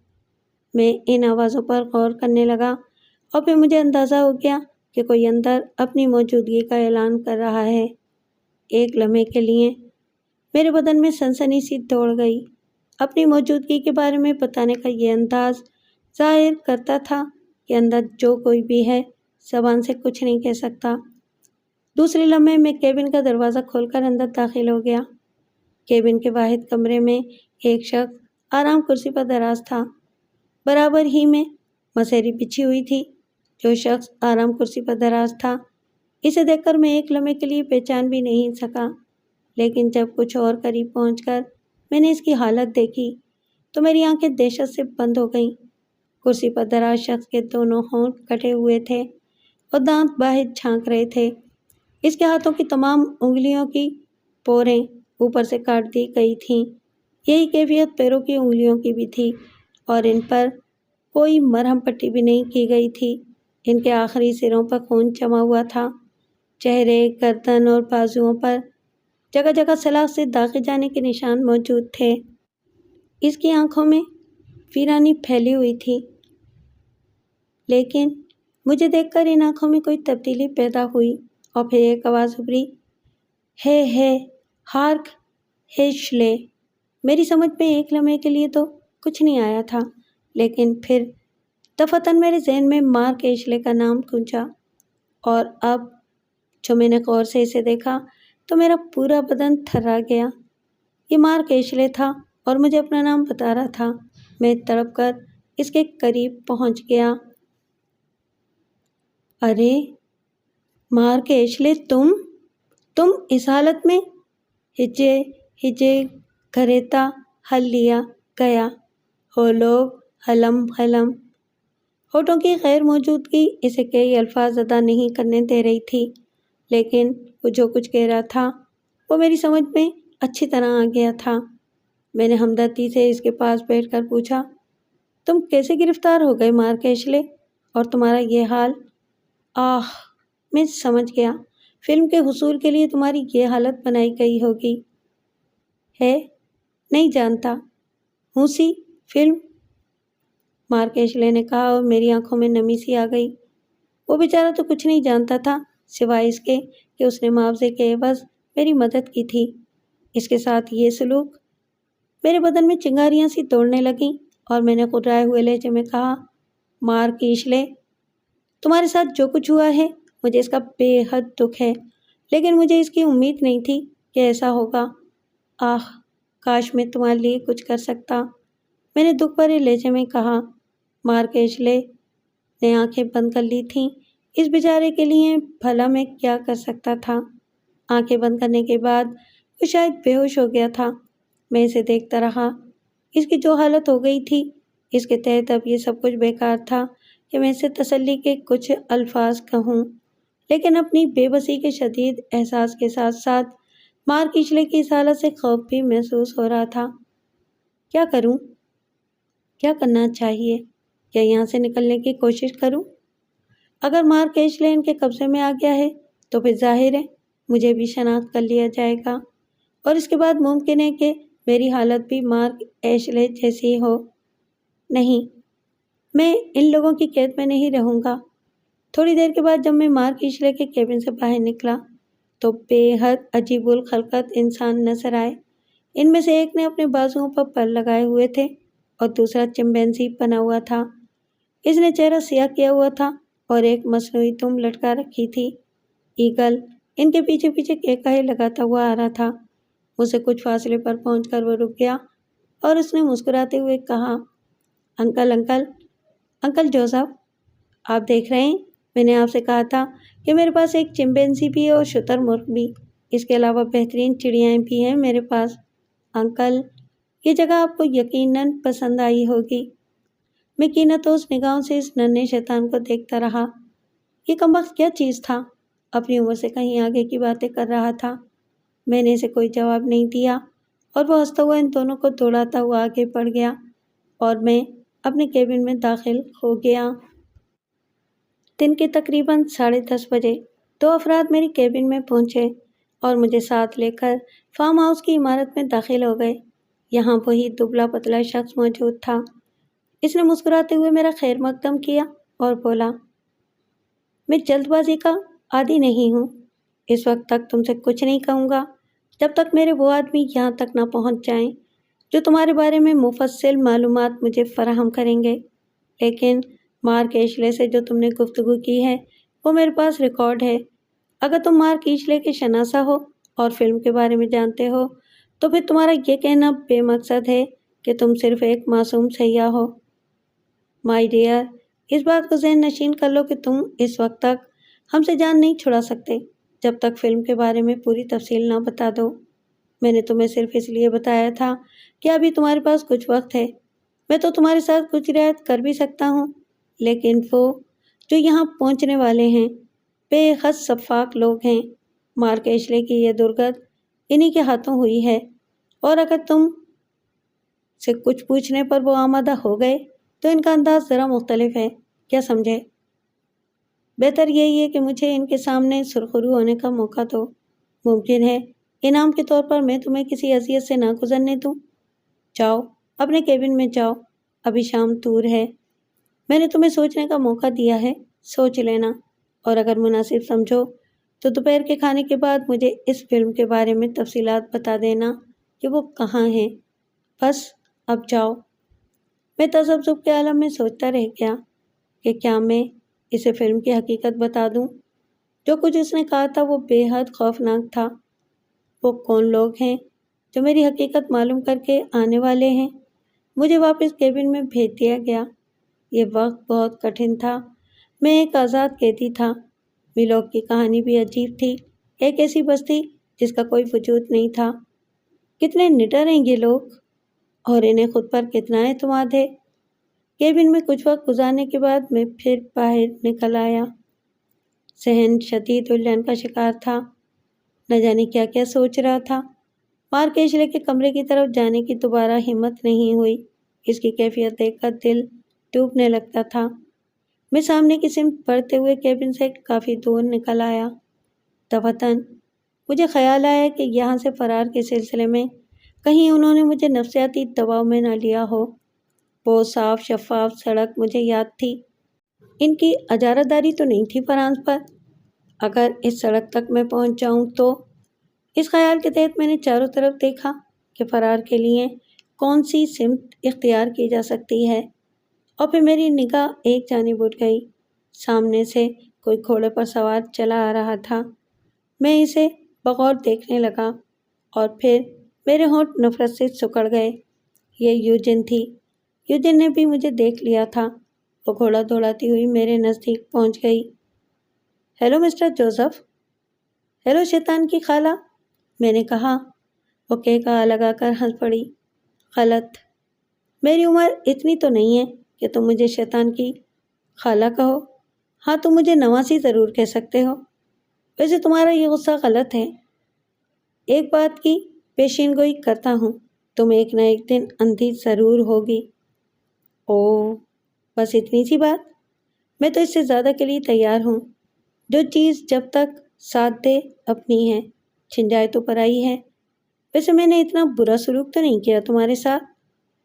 میں ان آوازوں پر غور کرنے لگا اور پھر مجھے اندازہ ہو گیا کہ کوئی اندر اپنی موجودگی کا اعلان کر رہا ہے۔ ایک لمحے کے لیے میرے بدن میں سنسنی سی دوڑ گئی۔ اپنی موجودگی کے بارے میں بتانے کا یہ انداز ظاہر کرتا تھا کہ اندر جو کوئی بھی ہے زبان سے کچھ نہیں کہہ سکتا۔ دوسرے لمحے میں کیبن کا دروازہ کھول کر اندر داخل ہو گیا۔ کیبن کے واحد کمرے میں ایک شخص آرام کرسی پر دراز تھا۔ برابر ہی میں مسیری بچھی ہوئی تھی۔ جو شخص آرام کرسی پر دراز تھا اسے دیکھ کر میں ایک لمحے کے لیے پہچان بھی نہیں سکا، لیکن جب کچھ اور قریب پہنچ کر میں نے اس کی حالت دیکھی تو میری آنکھیں دہشت سے بند ہو گئیں۔ کرسی پر دراز شخص کے دونوں ہونٹ کٹے ہوئے تھے اور دانت باہر جھانک رہے تھے۔ اس کے ہاتھوں کی تمام انگلیوں کی پوریں اوپر سے کاٹ دی گئی تھیں۔ یہی کیفیت پیروں کی انگلیوں کی بھی تھی اور ان پر کوئی مرہم پٹی بھی نہیں کی گئی تھی۔ ان کے آخری سروں پر خون جمع ہوا تھا۔ چہرے، گردن اور بازوؤں پر جگہ جگہ سلاخ سے داغے جانے کے نشان موجود تھے۔ اس کی آنکھوں میں ویرانی پھیلی ہوئی تھی، لیکن مجھے دیکھ کر ان آنکھوں میں کوئی تبدیلی پیدا ہوئی اور پھر ایک آواز ابھری، ہے ہارک ہیشلے۔ میری سمجھ میں ایک لمحے کے لیے تو کچھ نہیں آیا تھا، لیکن پھر دفعتاً میرے ذہن میں مارک ایشلے کا نام گونجا، اور اب جو میں نے غور سے اسے دیکھا تو میرا پورا بدن تھرا گیا۔ یہ مارک ایشلے تھا اور مجھے اپنا نام بتا رہا تھا۔ میں تڑپ کر اس کے قریب پہنچ گیا۔ ارے مارک ایشلے، تم اس حالت میں؟ ہجے گھریتا حل لیا گیا، ہولوگ حلم۔ ہونٹوں کی غیر موجودگی اسے کئی الفاظ ادا نہیں کرنے دے رہی تھی، لیکن وہ جو کچھ کہہ رہا تھا وہ میری سمجھ میں اچھی طرح آ گیا تھا۔ میں نے ہمدردی سے اس کے پاس بیٹھ کر پوچھا، تم کیسے گرفتار ہو گئے مارک ایشلے، اور تمہارا یہ حال؟ آہ، میں سمجھ گیا، فلم کے حصول کے لیے تمہاری یہ حالت بنائی گئی ہوگی۔ ہے؟ نہیں جانتا ہوں سی فلم، مارک ایشلے نے کہا اور میری آنکھوں میں نمی سی آ گئی۔ وہ بیچارہ تو کچھ نہیں جانتا تھا سوائے اس کے کہ اس نے معاوضے کے عوض میری مدد کی تھی۔ اس کے ساتھ یہ سلوک، میرے بدن میں چنگاریاں سی دوڑنے لگیں اور میں نے قرائے ہوئے لہجے میں کہا، مارک ایشلے، تمہارے ساتھ جو کچھ ہوا ہے مجھے اس کا بے حد دکھ ہے، لیکن مجھے اس کی امید نہیں تھی کہ ایسا ہوگا۔ آہ، کاش میں تمہارے لیے کچھ کر سکتا، میں نے دکھ بھرے لہجے میں کہا۔ مارک ایشلے نے آنکھیں بند کر لی تھیں۔ اس بیچارے کے لیے بھلا میں کیا کر سکتا تھا؟ آنکھیں بند کرنے کے بعد وہ شاید بے ہوش ہو گیا تھا۔ میں اسے دیکھتا رہا۔ اس کی جو حالت ہو گئی تھی، اس کے تحت اب یہ سب کچھ بیکار تھا کہ میں اسے تسلی کے کچھ الفاظ کہوں، لیکن اپنی بے بسی کے شدید احساس کے ساتھ ساتھ مارک ایشلے کی اس حالت سے خوف بھی محسوس ہو رہا تھا۔ کیا کروں؟ کیا کرنا چاہیے؟ کیا یہاں سے نکلنے کی کوشش کروں؟ اگر مارک ایشلے ان کے قبضے میں آ گیا ہے تو پھر ظاہر ہے مجھے بھی شناخت کر لیا جائے گا، اور اس کے بعد ممکن ہے کہ میری حالت بھی مارک ایشلے جیسی ہو۔ نہیں، میں ان لوگوں کی قید میں نہیں رہوں گا۔ تھوڑی دیر کے بعد جب میں مارک ایشلے کے کیبن سے باہر نکلا تو بے حد عجیب الخلقت انسان نظر آئے۔ ان میں سے ایک نے اپنے بازوؤں پر پر لگائے ہوئے تھے اور دوسرا چمپینزی بنا ہوا تھا۔ اس نے چہرہ سیاہ کیا ہوا تھا اور ایک مصنوعی دم لٹکا رکھی تھی۔ ایگل ان کے پیچھے پیچھے کہے لگاتا ہوا آ رہا تھا۔ اسے کچھ فاصلے پر پہنچ کر وہ رک گیا اور اس نے مسکراتے ہوئے کہا، انکل انکل انکل جوزف، آپ دیکھ رہے ہیں، میں نے آپ سے کہا تھا کہ میرے پاس ایک چمپینزی بھی ہے اور شتر مرغ بھی، اس کے علاوہ بہترین چڑیاں بھی ہیں میرے پاس۔ انکل، یہ جگہ آپ کو یقیناً پسند آئی ہوگی۔ میں کینتوز نگاہوں سے اس ننھے شیطان کو دیکھتا رہا۔ یہ کمبخت کیا چیز تھا؟ اپنی عمر سے کہیں آگے کی باتیں کر رہا تھا۔ میں نے اسے کوئی جواب نہیں دیا اور وہ ہنستا ہوا ان دونوں کو دوڑاتا ہوا آگے بڑھ گیا اور میں اپنے کیبن میں داخل ہو گیا۔ دن کے تقریباً 10:30 بجے 2 افراد میری کیبن میں پہنچے اور مجھے ساتھ لے کر فارم ہاؤس کی عمارت میں داخل ہو گئے۔ یہاں وہی دبلا پتلا شخص موجود تھا۔ اس نے مسکراتے ہوئے میرا خیر مقدم کیا اور بولا، میں جلد بازی کا عادی نہیں ہوں۔ اس وقت تک تم سے کچھ نہیں کہوں گا جب تک میرے وہ آدمی یہاں تک نہ پہنچ جائیں جو تمہارے بارے میں مفصل معلومات مجھے فراہم کریں گے۔ لیکن مارک ایشلے سے جو تم نے گفتگو کی ہے وہ میرے پاس ریکارڈ ہے۔ اگر تم مارک ایشلے کے شناسا ہو اور فلم کے بارے میں جانتے ہو تو پھر تمہارا یہ کہنا بے مقصد ہے کہ تم صرف ایک معصوم سیاح ہو۔ مائی ڈیئر، اس بات کو ذہن نشین کر لو کہ تم اس وقت تک ہم سے جان نہیں چھڑا سکتے جب تک فلم کے بارے میں پوری تفصیل نہ بتا دو۔ میں نے تمہیں صرف اس لیے بتایا تھا کہ ابھی تمہارے پاس کچھ وقت ہے۔ میں تو تمہارے ساتھ کچھ رعایت کر بھی سکتا ہوں، لیکن وہ جو یہاں پہنچنے والے ہیں بے حد شفاق لوگ ہیں۔ مارک ایشلے کی یہ درگت انہی کے ہاتھوں ہوئی ہے، اور اگر تم سے کچھ پوچھنے پر وہ آمادہ ہو گئے تو ان کا انداز ذرا مختلف ہے، کیا سمجھے؟ بہتر یہی ہے کہ مجھے ان کے سامنے سرخرو ہونے کا موقع دو۔ ممکن ہے انعام کے طور پر میں تمہیں کسی اذیت سے نہ گزرنے دوں۔ جاؤ، اپنے کیبن میں جاؤ، ابھی شام دور ہے۔ میں نے تمہیں سوچنے کا موقع دیا ہے، سوچ لینا، اور اگر مناسب سمجھو تو دوپہر کے کھانے کے بعد مجھے اس فلم کے بارے میں تفصیلات بتا دینا کہ وہ کہاں ہے۔ بس اب جاؤ۔ میں تذبذب کے عالم میں سوچتا رہ گیا کہ کیا میں اسے فلم کی حقیقت بتا دوں؟ جو کچھ اس نے کہا تھا وہ بے حد خوفناک تھا۔ وہ کون لوگ ہیں جو میری حقیقت معلوم کر کے آنے والے ہیں؟ مجھے واپس کیبن میں بھیج دیا گیا۔ یہ وقت بہت کٹھن تھا۔ میں ایک آزاد قیدی تھا۔ میلوک کی کہانی بھی عجیب تھی، ایک ایسی بستی جس کا کوئی وجود نہیں تھا۔ کتنے نڈر ہیں یہ لوگ، اور انہیں خود پر کتنا اعتماد ہے۔ کیبن میں کچھ وقت گزارنے کے بعد میں پھر باہر نکل آیا۔ ذہن شدید الجھن کا شکار تھا، نہ جانے کیا کیا سوچ رہا تھا۔ مارکیش لے کے کمرے کی طرف جانے کی دوبارہ ہمت نہیں ہوئی۔ اس کی کیفیت دیکھ کر دل ڈوبنے لگتا تھا۔ میں سامنے کی سمت بڑھتے ہوئے کیبن سے کافی دور نکل آیا۔ دفتن مجھے خیال آیا کہ یہاں سے فرار کے سلسلے میں کہیں انہوں نے مجھے نفسیاتی دباؤ میں نہ لیا ہو۔ وہ صاف شفاف سڑک مجھے یاد تھی۔ ان کی اجارہ داری تو نہیں تھی فرانس پر۔ اگر اس سڑک تک میں پہنچ جاؤں تو اس خیال کے تحت میں نے چاروں طرف دیکھا کہ فرار کے لیے کون سی سمت اختیار کی جا سکتی ہے، اور پھر میری نگاہ ایک جانب اٹھ گئی۔ سامنے سے کوئی گھوڑے پر سوار چلا آ رہا تھا۔ میں اسے بغور دیکھنے لگا اور پھر میرے ہونٹ نفرت سے سکڑ گئے۔ یہ یوجن تھی۔ یوجن نے بھی مجھے دیکھ لیا تھا۔ وہ گھوڑا دوڑاتی ہوئی میرے نزدیک پہنچ گئی۔ Hello mister Joseph. ہیلو شیطان کی خالہ، میں نے کہا۔ وہ کہا لگا کر ہنس پڑی۔ غلط، میری عمر اتنی تو نہیں ہے کہ تم مجھے شیطان کی خالہ کہو۔ ہاں، تم مجھے نواسی ضرور کہہ سکتے ہو۔ ویسے تمہارا یہ غصہ غلط ہے۔ ایک بات کی پیشین گوئی کرتا ہوں، تم ایک نہ ایک دن اندھی ضرور ہوگی۔ اوہ، بس اتنی سی بات؟ میں تو اس سے زیادہ کے لیے تیار ہوں۔ جو چیز جب تک ساتھ دے اپنی ہے، چھن جائے تو پرائی ہے۔ ویسے میں نے اتنا برا سلوک تو نہیں کیا تمہارے ساتھ۔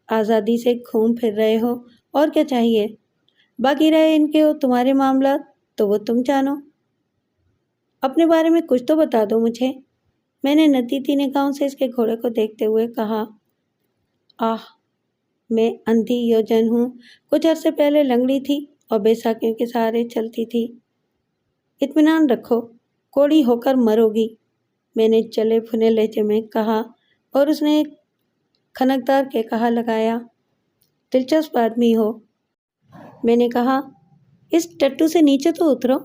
آزادی سے گھوم پھر رہے ہو، اور کیا چاہیے؟ باقی رہے ان کے تمہارے معاملات تو وہ تم جانو۔ اپنے بارے میں کچھ تو بتا دو مجھے۔ میں نے ندیتی نگاہوں سے اس کے گھوڑے کو دیکھتے ہوئے کہا۔ میں اندھی یوجن ہوں۔ کچھ عرصے پہلے لنگڑی تھی اور بے ساکھیوں کے سہارے چلتی تھی۔ اطمینان رکھو، کوڑی ہو کر مرو گی، میں نے چلے بھنے لہجے میں کہا، اور اس نے ایک کھنکدار کے کہا لگایا۔ دلچسپ آدمی ہو، میں نے کہا۔ اس ٹٹو سے نیچے تو اترو۔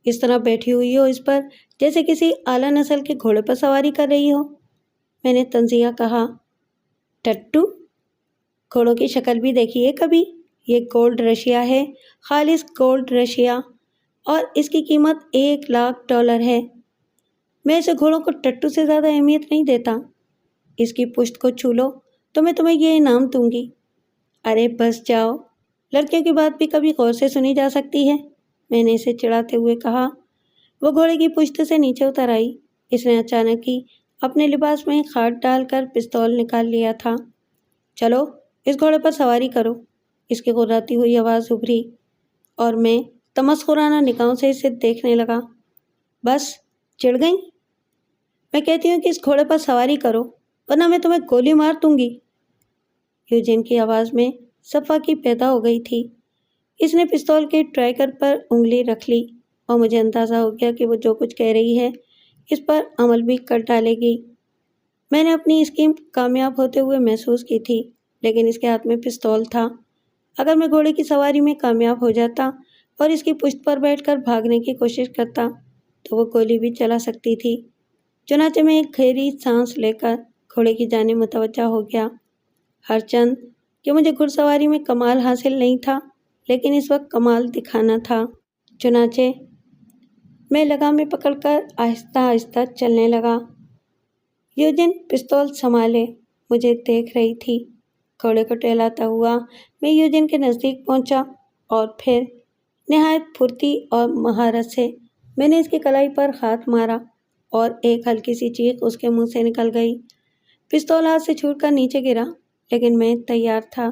اس طرح بیٹھی ہوئی ہو اس پر جیسے کسی اعلیٰ نسل کے گھوڑے پر سواری کر رہی ہو، میں نے طنزیہ کہا۔ ٹٹو؟ گھوڑوں کی شکل بھی دیکھی ہے کبھی؟ یہ گولڈ رشیا ہے، خالص گولڈ رشیا، اور اس کی قیمت $1,00,000 ہے۔ میں اسے گھوڑوں کو ٹٹو سے زیادہ اہمیت نہیں دیتا۔ اس کی پشت کو چھو لو تو میں تمہیں یہ انعام دوں گی۔ ارے بس جاؤ، لڑکیوں کی بات بھی کبھی غور سے سنی جا سکتی ہے، میں نے اسے چڑھاتے ہوئے کہا۔ وہ گھوڑے کی پشت سے نیچے اتر آئی۔ اس نے اچانک ہی اپنے لباس میں ہاتھ ڈال کر پستول نکال لیا تھا۔ چلو اس گھوڑے پر سواری کرو، اس کی غراتی ہوئی آواز ابھری، اور میں تمسخرانہ نگاہوں سے اسے دیکھنے لگا۔ بس چڑھ گئیں؟ میں کہتی ہوں کہ اس گھوڑے پر سواری کرو، ورنہ میں تمہیں گولی مار دوں گی۔ یوجن کی آواز میں صفا کی پیدا ہو گئی تھی۔ اس نے پستول کے ٹرائگر پر انگلی رکھ لی، اور مجھے اندازہ ہو گیا کہ وہ جو کچھ کہہ رہی ہے اس پر عمل بھی کر ڈالے گی۔ میں نے اپنی اسکیم کامیاب ہوتے ہوئے محسوس کی تھی، لیکن اس کے ہاتھ میں پستول تھا۔ اگر میں گھوڑے کی سواری میں کامیاب ہو جاتا اور اس کی پشت پر بیٹھ کر بھاگنے کی کوشش کرتا تو وہ گولی بھی چلا سکتی تھی۔ چنانچہ میں ایک گہری سانس لے کر گھوڑے کی جانب متوجہ ہو گیا۔ ہرچند کہ مجھے گھڑ سواری میں کمال حاصل نہیں تھا، لیکن اس وقت کمال دکھانا تھا۔ چنانچہ میں لگامیں پکڑ کر آہستہ آہستہ چلنے لگا۔ یوجن پستول سنبھالے مجھے دیکھ رہی تھی۔ گھوڑے کو ٹہلاتا ہوا میں یوجن کے نزدیک پہنچا، اور پھر نہایت پھرتی اور مہارت سے میں نے اس کی کلائی پر ہاتھ مارا، اور ایک ہلکی سی چیخ اس کے منہ سے نکل گئی۔ پستول ہاتھ سے چھوٹ کر نیچے گرا، لیکن میں تیار تھا۔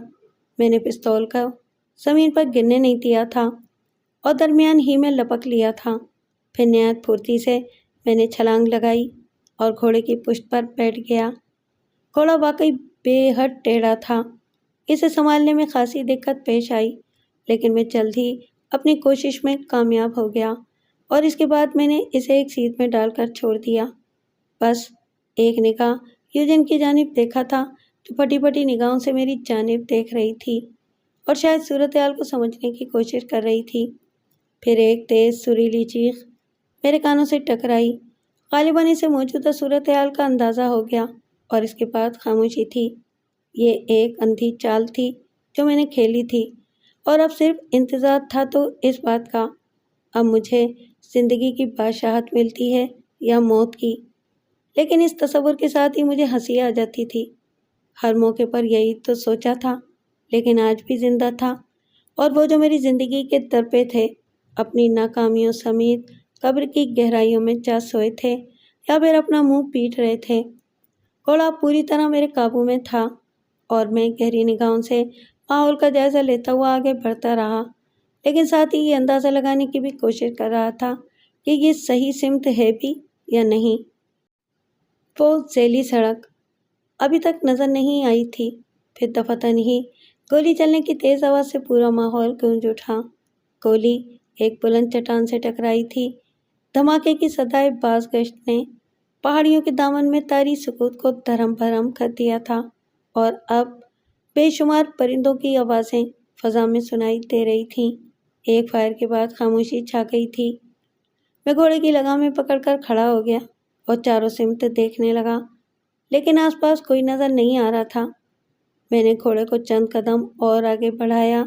میں نے پستول کو زمین پر گرنے نہیں دیا تھا، اور درمیان ہی میں لپک لیا تھا۔ پھر نہایت پھرتی سے میں نے چھلانگ لگائی اور گھوڑے کی پشت پر بیٹھ گیا۔ گھوڑا واقعی بے حد ٹیڑھا تھا۔ اسے سنبھالنے میں خاصی دقت پیش آئی، لیکن میں جلد ہی اپنی کوشش میں کامیاب ہو گیا، اور اس کے بعد میں نے اسے ایک سیٹ میں ڈال کر چھوڑ دیا۔ بس ایک نگاہ یوجن کی جانب دیکھا تھا، جو پھٹی پھٹی نگاہوں سے میری جانب دیکھ رہی تھی اور شاید صورتحال کو سمجھنے کی کوشش کر رہی تھی۔ پھر ایک تیز سریلی چیخ میرے کانوں سے ٹکرائی۔ غالباً اسے موجودہ صورتحال کا اندازہ ہو گیا، اور اس کے بعد خاموشی تھی۔ یہ ایک اندھی چال تھی جو میں نے کھیلی تھی، اور اب صرف انتظار تھا تو اس بات کا، اب مجھے زندگی کی بادشاہت ملتی ہے یا موت کی۔ لیکن اس تصور کے ساتھ ہی مجھے ہنسی آ جاتی تھی۔ ہر موقع پر یہی تو سوچا تھا، لیکن آج بھی زندہ تھا، اور وہ جو میری زندگی کے در پہ تھے، اپنی ناکامیوں سمیت قبر کی گہرائیوں میں جا سوئے تھے یا پھر اپنا منہ پیٹ رہے تھے۔ گھوڑا پوری طرح میرے قابو میں تھا، اور میں گہری نگاہوں سے ماحول کا جائزہ لیتا ہوا آگے بڑھتا رہا، لیکن ساتھ ہی یہ اندازہ لگانے کی بھی کوشش کر رہا تھا کہ یہ صحیح سمت ہے بھی یا نہیں۔ وہ ذیلی سڑک ابھی تک نظر نہیں آئی تھی، پھر دفتن ہی گولی چلنے کی تیز آواز سے پورا ماحول گونج اٹھا۔ گولی ایک بلند چٹان سے ٹکرائی تھی۔ دھماکے کی صدائے باز گشت نے پہاڑیوں کے دامن میں طاری سکوت کو دھرم بھرم کر دیا تھا، اور اب بے شمار پرندوں کی آوازیں فضا میں سنائی دے رہی تھیں۔ ایک فائر کے بعد خاموشی چھا گئی تھی۔ میں گھوڑے کی لگامیں پکڑ کر کھڑا ہو گیا اور چاروں سمت دیکھنے لگا، لیکن آس پاس کوئی نظر نہیں آ رہا تھا۔ میں نے گھوڑے کو چند قدم اور آگے بڑھایا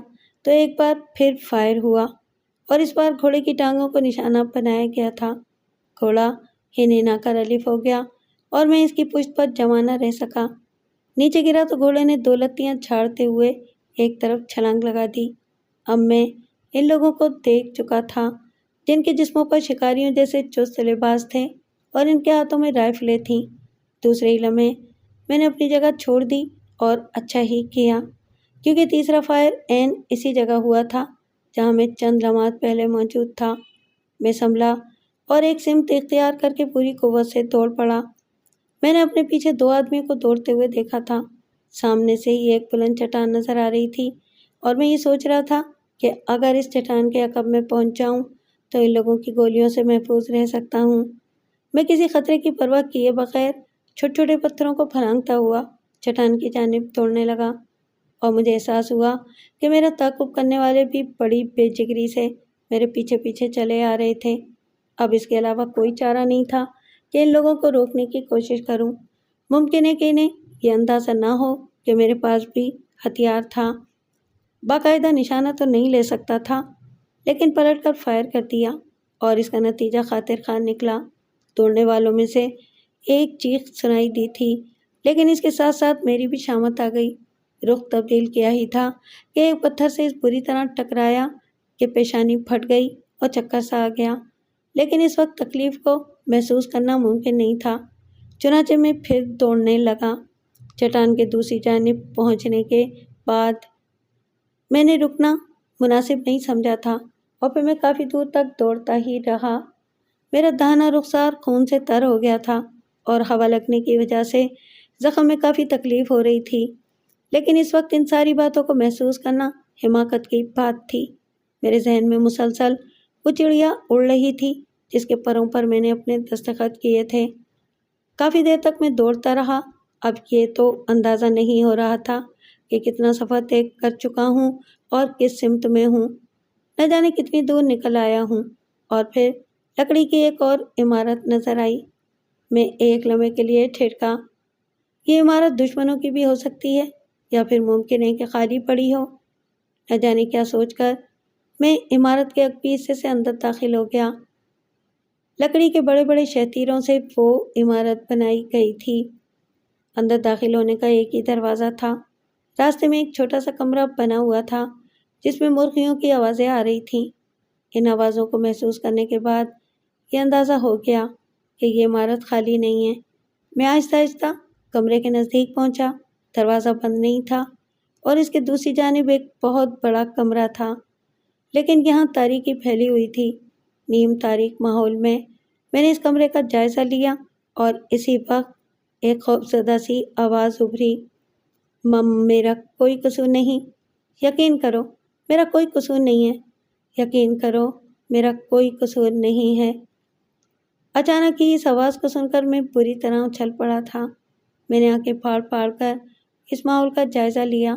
تو ایک بار پھر فائر ہوا، اور اس بار گھوڑے کی ٹانگوں کو نشانہ بنایا گیا تھا۔ گھوڑا ہنہنا کر ریلیف ہو گیا، اور میں اس کی پشت پر جمع نہ رہ سکا۔ نیچے گرا تو گھوڑے نے دو لتیاں جھاڑتے ہوئے ایک طرف چھلانگ لگا دی۔ اب میں ان لوگوں کو دیکھ چکا تھا جن کے جسموں پر شکاریوں جیسے چست لباس تھے اور ان کے ہاتھوں میں رائفلیں تھیں۔ دوسرے ہی لمحے میں نے اپنی جگہ چھوڑ دی، اور اچھا ہی کیا، کیونکہ تیسرا فائر عین اسی جگہ ہوا تھا جہاں میں چند لمحات پہلے موجود تھا۔ میں سنبھلا اور ایک سمت اختیار کر کے پوری قوت سے دوڑ پڑا۔ میں نے اپنے پیچھے دو آدمیوں کو دوڑتے ہوئے دیکھا تھا۔ سامنے سے ہی ایک بلند چٹان نظر آ رہی تھی، اور میں یہ سوچ رہا تھا کہ اگر اس چٹان کے عقب میں پہنچ جاؤں تو ان لوگوں کی گولیوں سے محفوظ رہ سکتا ہوں۔ میں کسی خطرے کی پرواہ کیے بغیر چھوٹے چھوٹے پتھروں کو پھلانگتا ہوا چٹان کی جانب دوڑنے لگا، اور مجھے احساس ہوا کہ میرا تعاقب کرنے والے بھی بڑی بے جگری سے میرے پیچھے پیچھے چلے آ رہے تھے۔ اب اس کے علاوہ کوئی چارہ نہیں تھا کہ ان لوگوں کو روکنے کی کوشش کروں۔ ممکن ہے کہ انہیں یہ اندازہ نہ ہو کہ میرے پاس بھی ہتھیار تھا۔ باقاعدہ نشانہ تو نہیں لے سکتا تھا، لیکن پلٹ کر فائر کر دیا، اور اس کا نتیجہ خاطر خواہ نکلا۔ دوڑنے والوں میں سے ایک چیخ سنائی دی تھی، لیکن اس کے ساتھ ساتھ میری بھی شامت آ گئی۔ رخ تبدیل کیا ہی تھا کہ ایک پتھر سے اس بری طرح ٹکرایا کہ پیشانی پھٹ گئی اور چکر سا آ گیا، لیکن اس وقت تکلیف کو محسوس کرنا ممکن نہیں تھا۔ چنانچہ میں پھر دوڑنے لگا۔ چٹان کے دوسری جانب پہنچنے کے بعد میں نے رکنا مناسب نہیں سمجھا تھا، اور پھر میں کافی دور تک دوڑتا ہی رہا۔ میرا داہنا رخسار خون سے تر ہو گیا تھا، اور ہوا لگنے کی وجہ سے زخم میں کافی تکلیف ہو رہی تھی، لیکن اس وقت ان ساری باتوں کو محسوس کرنا حماقت کی بات تھی۔ میرے ذہن میں مسلسل وہ چڑیا اڑ رہی تھی جس کے پروں پر میں نے اپنے دستخط کیے تھے۔ کافی دیر تک میں دوڑتا رہا۔ اب یہ تو اندازہ نہیں ہو رہا تھا کہ کتنا سفر طے کر چکا ہوں اور کس سمت میں ہوں، نہ جانے کتنی دور نکل آیا ہوں۔ اور پھر لکڑی کی ایک اور عمارت نظر آئی۔ میں ایک لمحے کے لیے ٹھڑکا۔ یہ عمارت دشمنوں کی بھی ہو سکتی ہے، یا پھر ممکن ہے کہ خالی پڑی ہو۔ نہ جانے کیا سوچ کر میں عمارت کے عقبی حصے سے اندر داخل ہو گیا۔ لکڑی کے بڑے بڑے شہتیروں سے وہ عمارت بنائی گئی تھی۔ اندر داخل ہونے کا ایک ہی دروازہ تھا۔ راستے میں ایک چھوٹا سا کمرہ بنا ہوا تھا جس میں مرغیوں کی آوازیں آ رہی تھیں۔ ان آوازوں کو محسوس کرنے کے بعد یہ اندازہ ہو گیا کہ یہ عمارت خالی نہیں ہے۔ میں آہستہ آہستہ کمرے کے نزدیک پہنچا۔ دروازہ بند نہیں تھا، اور اس کے دوسری جانب ایک بہت بڑا کمرہ تھا، لیکن یہاں تاریکی پھیلی ہوئی تھی۔ نیم تاریک ماحول میں نے اس کمرے کا جائزہ لیا، اور اسی وقت ایک خوفزدہ سی آواز ابھری، میرا کوئی قصور نہیں، یقین کرو میرا کوئی قصور نہیں ہے، یقین کرو میرا کوئی قصور نہیں ہے۔ اچانک ہی اس آواز کو سن کر میں بری طرح اچھل پڑا تھا۔ میں نے آنکھیں پھاڑ پھاڑ کر اس ماحول کا جائزہ لیا۔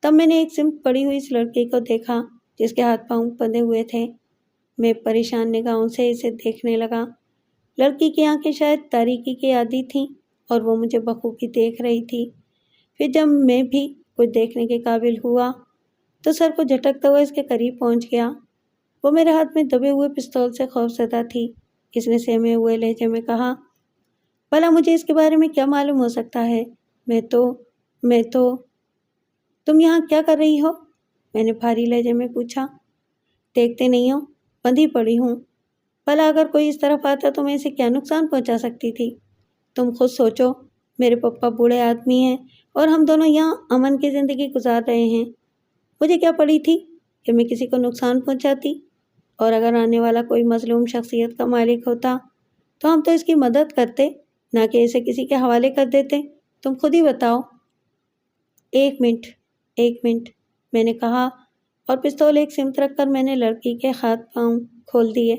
تب میں نے ایک سمت پڑی ہوئی اس لڑکی کو دیکھا جس کے ہاتھ پاؤں بندھے ہوئے تھے۔ میں پریشان نگاہوں سے اسے دیکھنے لگا۔ لڑکی کی آنکھیں شاید تاریکی کے عادی تھیں، اور وہ مجھے بخوبی دیکھ رہی تھی۔ پھر جب میں بھی کچھ دیکھنے کے قابل ہوا تو سر کو جھٹکتا ہوا اس کے قریب پہنچ گیا۔ وہ میرے ہاتھ میں دبے ہوئے پستول سے خوفزدہ تھی۔ اس نے سہمے ہوئے لہجے میں کہا، بھلا مجھے اس کے بارے میں کیا معلوم ہو سکتا ہے؟ میں تو تم یہاں کیا کر رہی ہو؟ میں نے بھاری لہجے میں پوچھا۔ دیکھتے نہیں ہو، بندھی پڑی ہوں۔ بھلا اگر کوئی اس طرف آتا تو میں اسے کیا نقصان پہنچا سکتی تھی؟ تم خود سوچو، میرے پپا بوڑھے آدمی ہیں اور ہم دونوں یہاں امن کی زندگی گزار رہے ہیں۔ مجھے کیا پڑی تھی کہ میں کسی کو نقصان پہنچاتی؟ اور اگر آنے والا کوئی مظلوم شخصیت کا مالک ہوتا تو ہم تو اس کی مدد کرتے، نہ کہ اسے کسی کے حوالے کر دیتے۔ تم خود ہی بتاؤ۔ ایک منٹ، میں نے کہا، اور پستول ایک سمت رکھ کر میں نے لڑکی کے ہاتھ پاؤں کھول دیے۔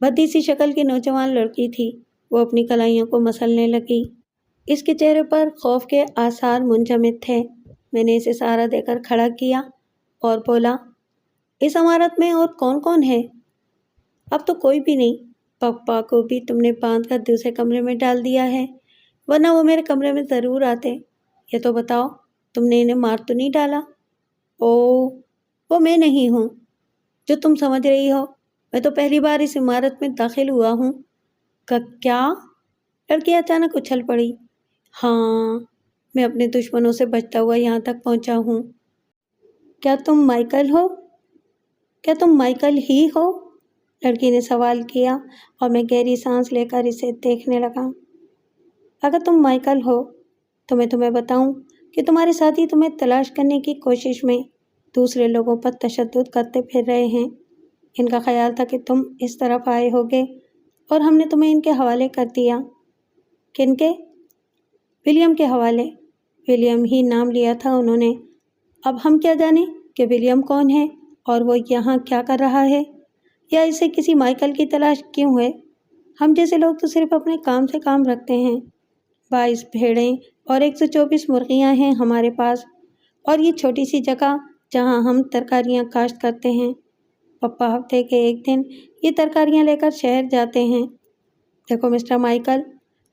بھدی سی شکل کی نوجوان لڑکی تھی۔ وہ اپنی کلائیوں کو مسلنے لگی۔ اس کے چہرے پر خوف کے آثار منجمد تھے۔ میں نے اسے سہارا دے کر کھڑا کیا اور بولا، اس عمارت میں اور کون کون ہے؟ اب تو کوئی بھی نہیں۔ پپا کو بھی تم نے باندھ کر دوسرے کمرے میں ڈال دیا ہے، ورنہ وہ میرے کمرے میں ضرور آتے۔ یہ تو بتاؤ، تم نے انہیں مار تو نہیں ڈالا؟ وہ میں نہیں ہوں جو تم سمجھ رہی ہو۔ میں تو پہلی بار اس عمارت میں داخل ہوا ہوں۔ کیا؟ لڑکی اچانک اچھل پڑی۔ ہاں، میں اپنے دشمنوں سے بچتا ہوا یہاں تک پہنچا ہوں۔ کیا تم مائیکل ہی ہو؟ لڑکی نے سوال کیا اور میں گہری سانس لے کر اسے دیکھنے لگا۔ اگر تم مائیکل ہو تو میں تمہیں بتاؤں کہ تمہارے ساتھی تمہیں تلاش کرنے کی کوشش میں دوسرے لوگوں پر تشدد کرتے پھر رہے ہیں۔ ان کا خیال تھا کہ تم اس طرف آئے ہوگے اور ہم نے تمہیں ان کے حوالے کر دیا۔ کن کے؟ ولیم کے حوالے۔ ولیم ہی نام لیا تھا انہوں نے۔ اب ہم کیا جانیں کہ ولیم کون ہے اور وہ یہاں کیا کر رہا ہے، یا اسے کسی مائیکل کی تلاش کیوں ہے؟ ہم جیسے لوگ تو صرف اپنے کام سے کام رکھتے ہیں۔ 22 بھیڑیں اور 124 مرغیاں ہیں ہمارے پاس، اور یہ چھوٹی سی جگہ جہاں ہم ترکاریاں کاشت کرتے ہیں۔ پپا ہفتے کے ایک دن یہ ترکاریاں لے کر شہر جاتے ہیں۔ دیکھو مسٹر مائیکل،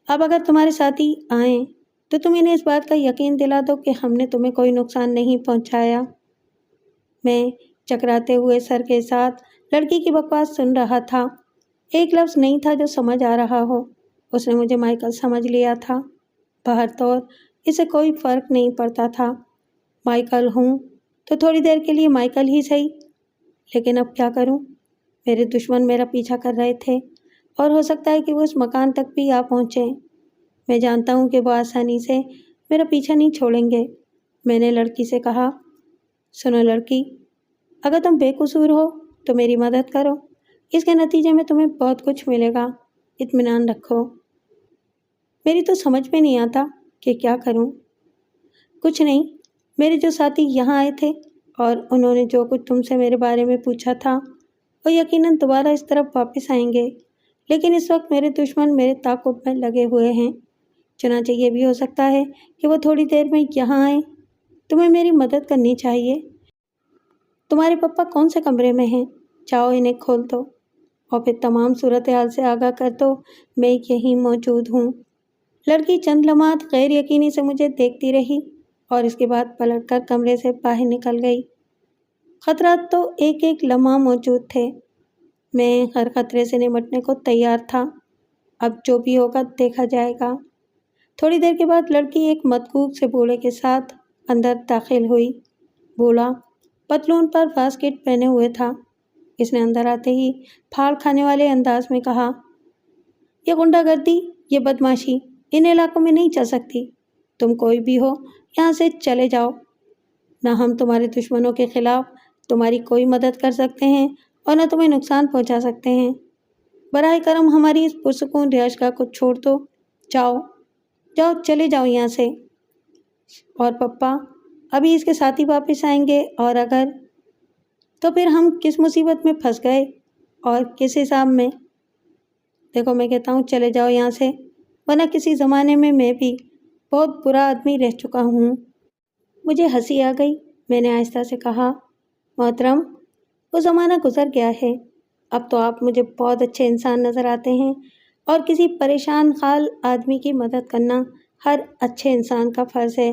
اب اگر تمہارے ساتھی آئیں تو تم انہیں اس بات کا یقین دلا دو کہ ہم نے تمہیں کوئی نقصان نہیں پہنچایا۔ میں چکراتے ہوئے سر کے ساتھ لڑکی کی بکواس سن رہا تھا۔ ایک لفظ نہیں تھا جو سمجھ آ رہا ہو۔ اس نے مجھے مائیکل سمجھ لیا تھا۔ بہرطور اسے کوئی فرق نہیں پڑتا تھا۔ مائیکل ہوں تو تھوڑی دیر کے لیے مائیکل ہی صحیح، لیکن اب کیا کروں؟ میرے دشمن میرا پیچھا کر رہے تھے اور ہو سکتا ہے کہ وہ اس مکان تک بھی آ پہنچے۔ میں جانتا ہوں کہ وہ آسانی سے میرا پیچھا نہیں چھوڑیں گے۔ میں نے لڑکی سے کہا، سنو لڑکی، اگر تم بے قصور ہو تو میری مدد کرو۔ اس کے نتیجے میں تمہیں بہت کچھ ملے گا، اطمینان رکھو۔ میری تو سمجھ میں نہیں آتا کہ کیا کروں۔ کچھ نہیں، میرے جو ساتھی یہاں آئے تھے اور انہوں نے جو کچھ تم سے میرے بارے میں پوچھا تھا وہ یقیناً دوبارہ اس طرف واپس آئیں گے، لیکن اس وقت میرے دشمن میرے تعاقب میں لگے ہوئے ہیں۔ چنانچہ یہ بھی ہو سکتا ہے کہ وہ تھوڑی دیر میں یہاں آئیں۔ تمہیں میری مدد کرنی چاہیے۔ تمہارے پپا کون سے کمرے میں ہیں؟ جاؤ انہیں کھول دو اور پھر تمام صورتحال سے آگاہ کر دو میں یہیں موجود ہوں۔ لڑکی چند لمحات غیر یقینی سے مجھے دیکھتی رہی اور اس کے بعد پلٹ کر کمرے سے باہر نکل گئی۔ خطرات تو ایک ایک لمحہ موجود تھے۔ میں ہر خطرے سے نمٹنے کو تیار تھا۔ اب جو بھی ہوگا دیکھا جائے گا۔ تھوڑی دیر کے بعد لڑکی ایک متکوک سے بوڑھے کے ساتھ اندر داخل ہوئی۔ بوڑھا پتلون پر واسکٹ پہنے ہوئے تھا۔ اس نے اندر آتے ہی پھاڑ کھانے والے انداز میں کہا، یہ غنڈہ گردی، یہ بدماشی ان علاقوں میں نہیں چل سکتی۔ تم کوئی بھی ہو یہاں سے چلے جاؤ۔ نہ ہم تمہارے دشمنوں کے خلاف تمہاری کوئی مدد کر سکتے ہیں اور نہ تمہیں نقصان پہنچا سکتے ہیں۔ براہ کرم ہماری اس پرسکون رہائشگاہ کو چھوڑ دو۔ جاؤ چلے جاؤ یہاں سے۔ اور پپا، ابھی اس کے ساتھی واپس آئیں گے اور اگر تو پھر ہم کس مصیبت میں پھنس گئے اور کس حساب میں؟ دیکھو میں کہتا ہوں چلے جاؤ یہاں سے، ورنہ کسی زمانے میں میں بھی بہت برا آدمی رہ چکا ہوں۔ مجھے ہنسی آ گئی۔ میں نے آہستہ سے کہا، محترم، وہ زمانہ گزر گیا ہے۔ اب تو آپ مجھے بہت اچھے انسان نظر آتے ہیں، اور کسی پریشان حال آدمی کی مدد کرنا ہر اچھے انسان کا فرض ہے۔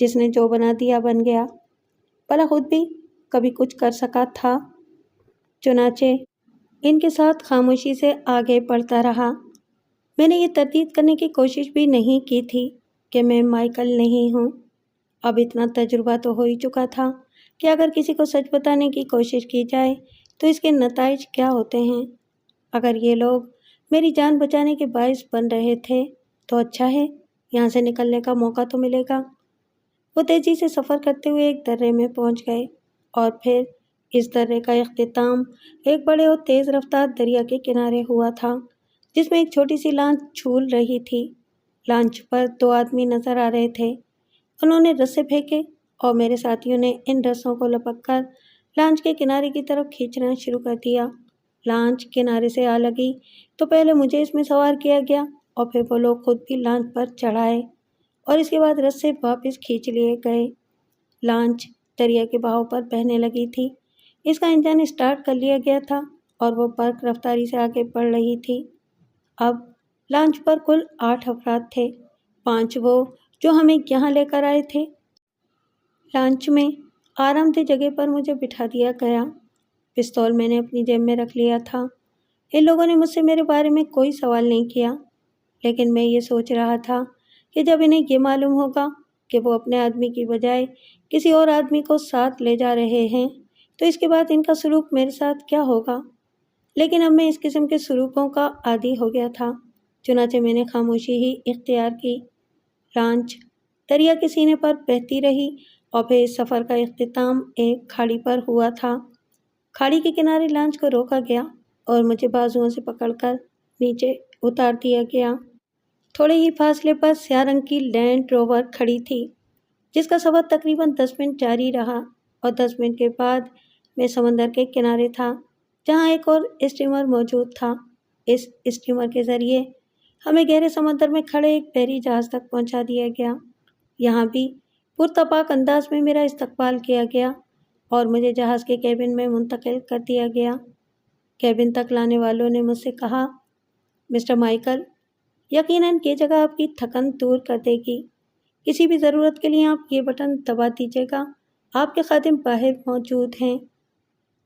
جس نے جو بنا دیا بن گیا، بھلا خود بھی کبھی کچھ کر سکا تھا؟ چنانچہ ان کے ساتھ خاموشی سے آگے بڑھتا رہا۔ میں نے یہ تردید کرنے کی کوشش بھی نہیں کی تھی کہ میں مائیکل نہیں ہوں۔ اب اتنا تجربہ تو ہو ہی چکا تھا کہ اگر کسی کو سچ بتانے کی کوشش کی جائے تو اس کے نتائج کیا ہوتے ہیں۔ اگر یہ لوگ میری جان بچانے کے باعث بن رہے تھے تو اچھا ہے، یہاں سے نکلنے کا موقع تو ملے گا۔ وہ تیزی سے سفر کرتے ہوئے ایک درے میں پہنچ گئے اور پھر اس درے کا اختتام ایک بڑے اور تیز رفتار دریا کے کنارے ہوا تھا، جس میں ایک چھوٹی سی لانچ چھول رہی تھی۔ لانچ پر 2 آدمی نظر آ رہے تھے۔ انہوں نے رسے پھینکے اور میرے ساتھیوں نے ان رسوں کو لپک کر لانچ کے کنارے کی طرف کھینچنا شروع کر دیا۔ لانچ کنارے سے آ لگی تو پہلے مجھے اس میں سوار کیا گیا اور پھر وہ لوگ خود بھی لانچ پر چڑھائے اور اس کے بعد رسے واپس کھینچ لیے گئے۔ لانچ دریا کے بہاؤ پر بہنے لگی تھی۔ اس کا انجن اسٹارٹ کر لیا گیا تھا اور وہ برق رفتاری سے آگے بڑھ رہی تھی۔ اب لانچ پر کل 8 افراد تھے، 5 وہ جو ہمیں یہاں لے کر آئے تھے۔ لانچ میں آرام دہ جگہ پر مجھے بٹھا دیا گیا۔ پستول میں نے اپنی جیب میں رکھ لیا تھا۔ ان لوگوں نے مجھ سے میرے بارے میں کوئی سوال نہیں کیا، لیکن میں یہ سوچ رہا تھا کہ جب انہیں یہ معلوم ہوگا کہ وہ اپنے آدمی کی بجائے کسی اور آدمی کو ساتھ لے جا رہے ہیں تو اس کے بعد ان کا سلوک میرے ساتھ کیا ہوگا۔ لیکن اب میں اس قسم کے سلوکوں کا عادی ہو گیا تھا، چنانچہ میں نے خاموشی ہی اختیار کی۔ لانچ دریا کے سینے پر بہتی رہی اور پھر اس سفر کا اختتام ایک کھاڑی پر ہوا تھا۔ کھاڑی کے کنارے لانچ کو روکا گیا اور مجھے بازوؤں سے پکڑ کر نیچے اتار دیا گیا۔ تھوڑے ہی فاصلے پر سیاہ رنگ کی لینڈ روور کھڑی تھی، جس کا سفر تقریباً 10 منٹ جاری رہا اور 10 منٹ کے بعد میں سمندر کے کنارے تھا، جہاں ایک اور اسٹیمر موجود تھا۔ اس اسٹیمر کے ذریعے ہمیں گہرے سمندر میں کھڑے ایک بحری جہاز تک پہنچا دیا گیا۔ یہاں بھی پرتپاک انداز میں میرا استقبال کیا گیا اور مجھے جہاز کے کیبن میں منتقل کر دیا گیا۔ کیبن تک لانے والوں نے مجھ سے کہا، مسٹر مائیکل، یقیناً یہ جگہ آپ کی تھکن دور کر دے گی۔ کسی بھی ضرورت کے لیے آپ یہ بٹن دبا دیجیے گا، آپ کے خادم باہر موجود ہیں۔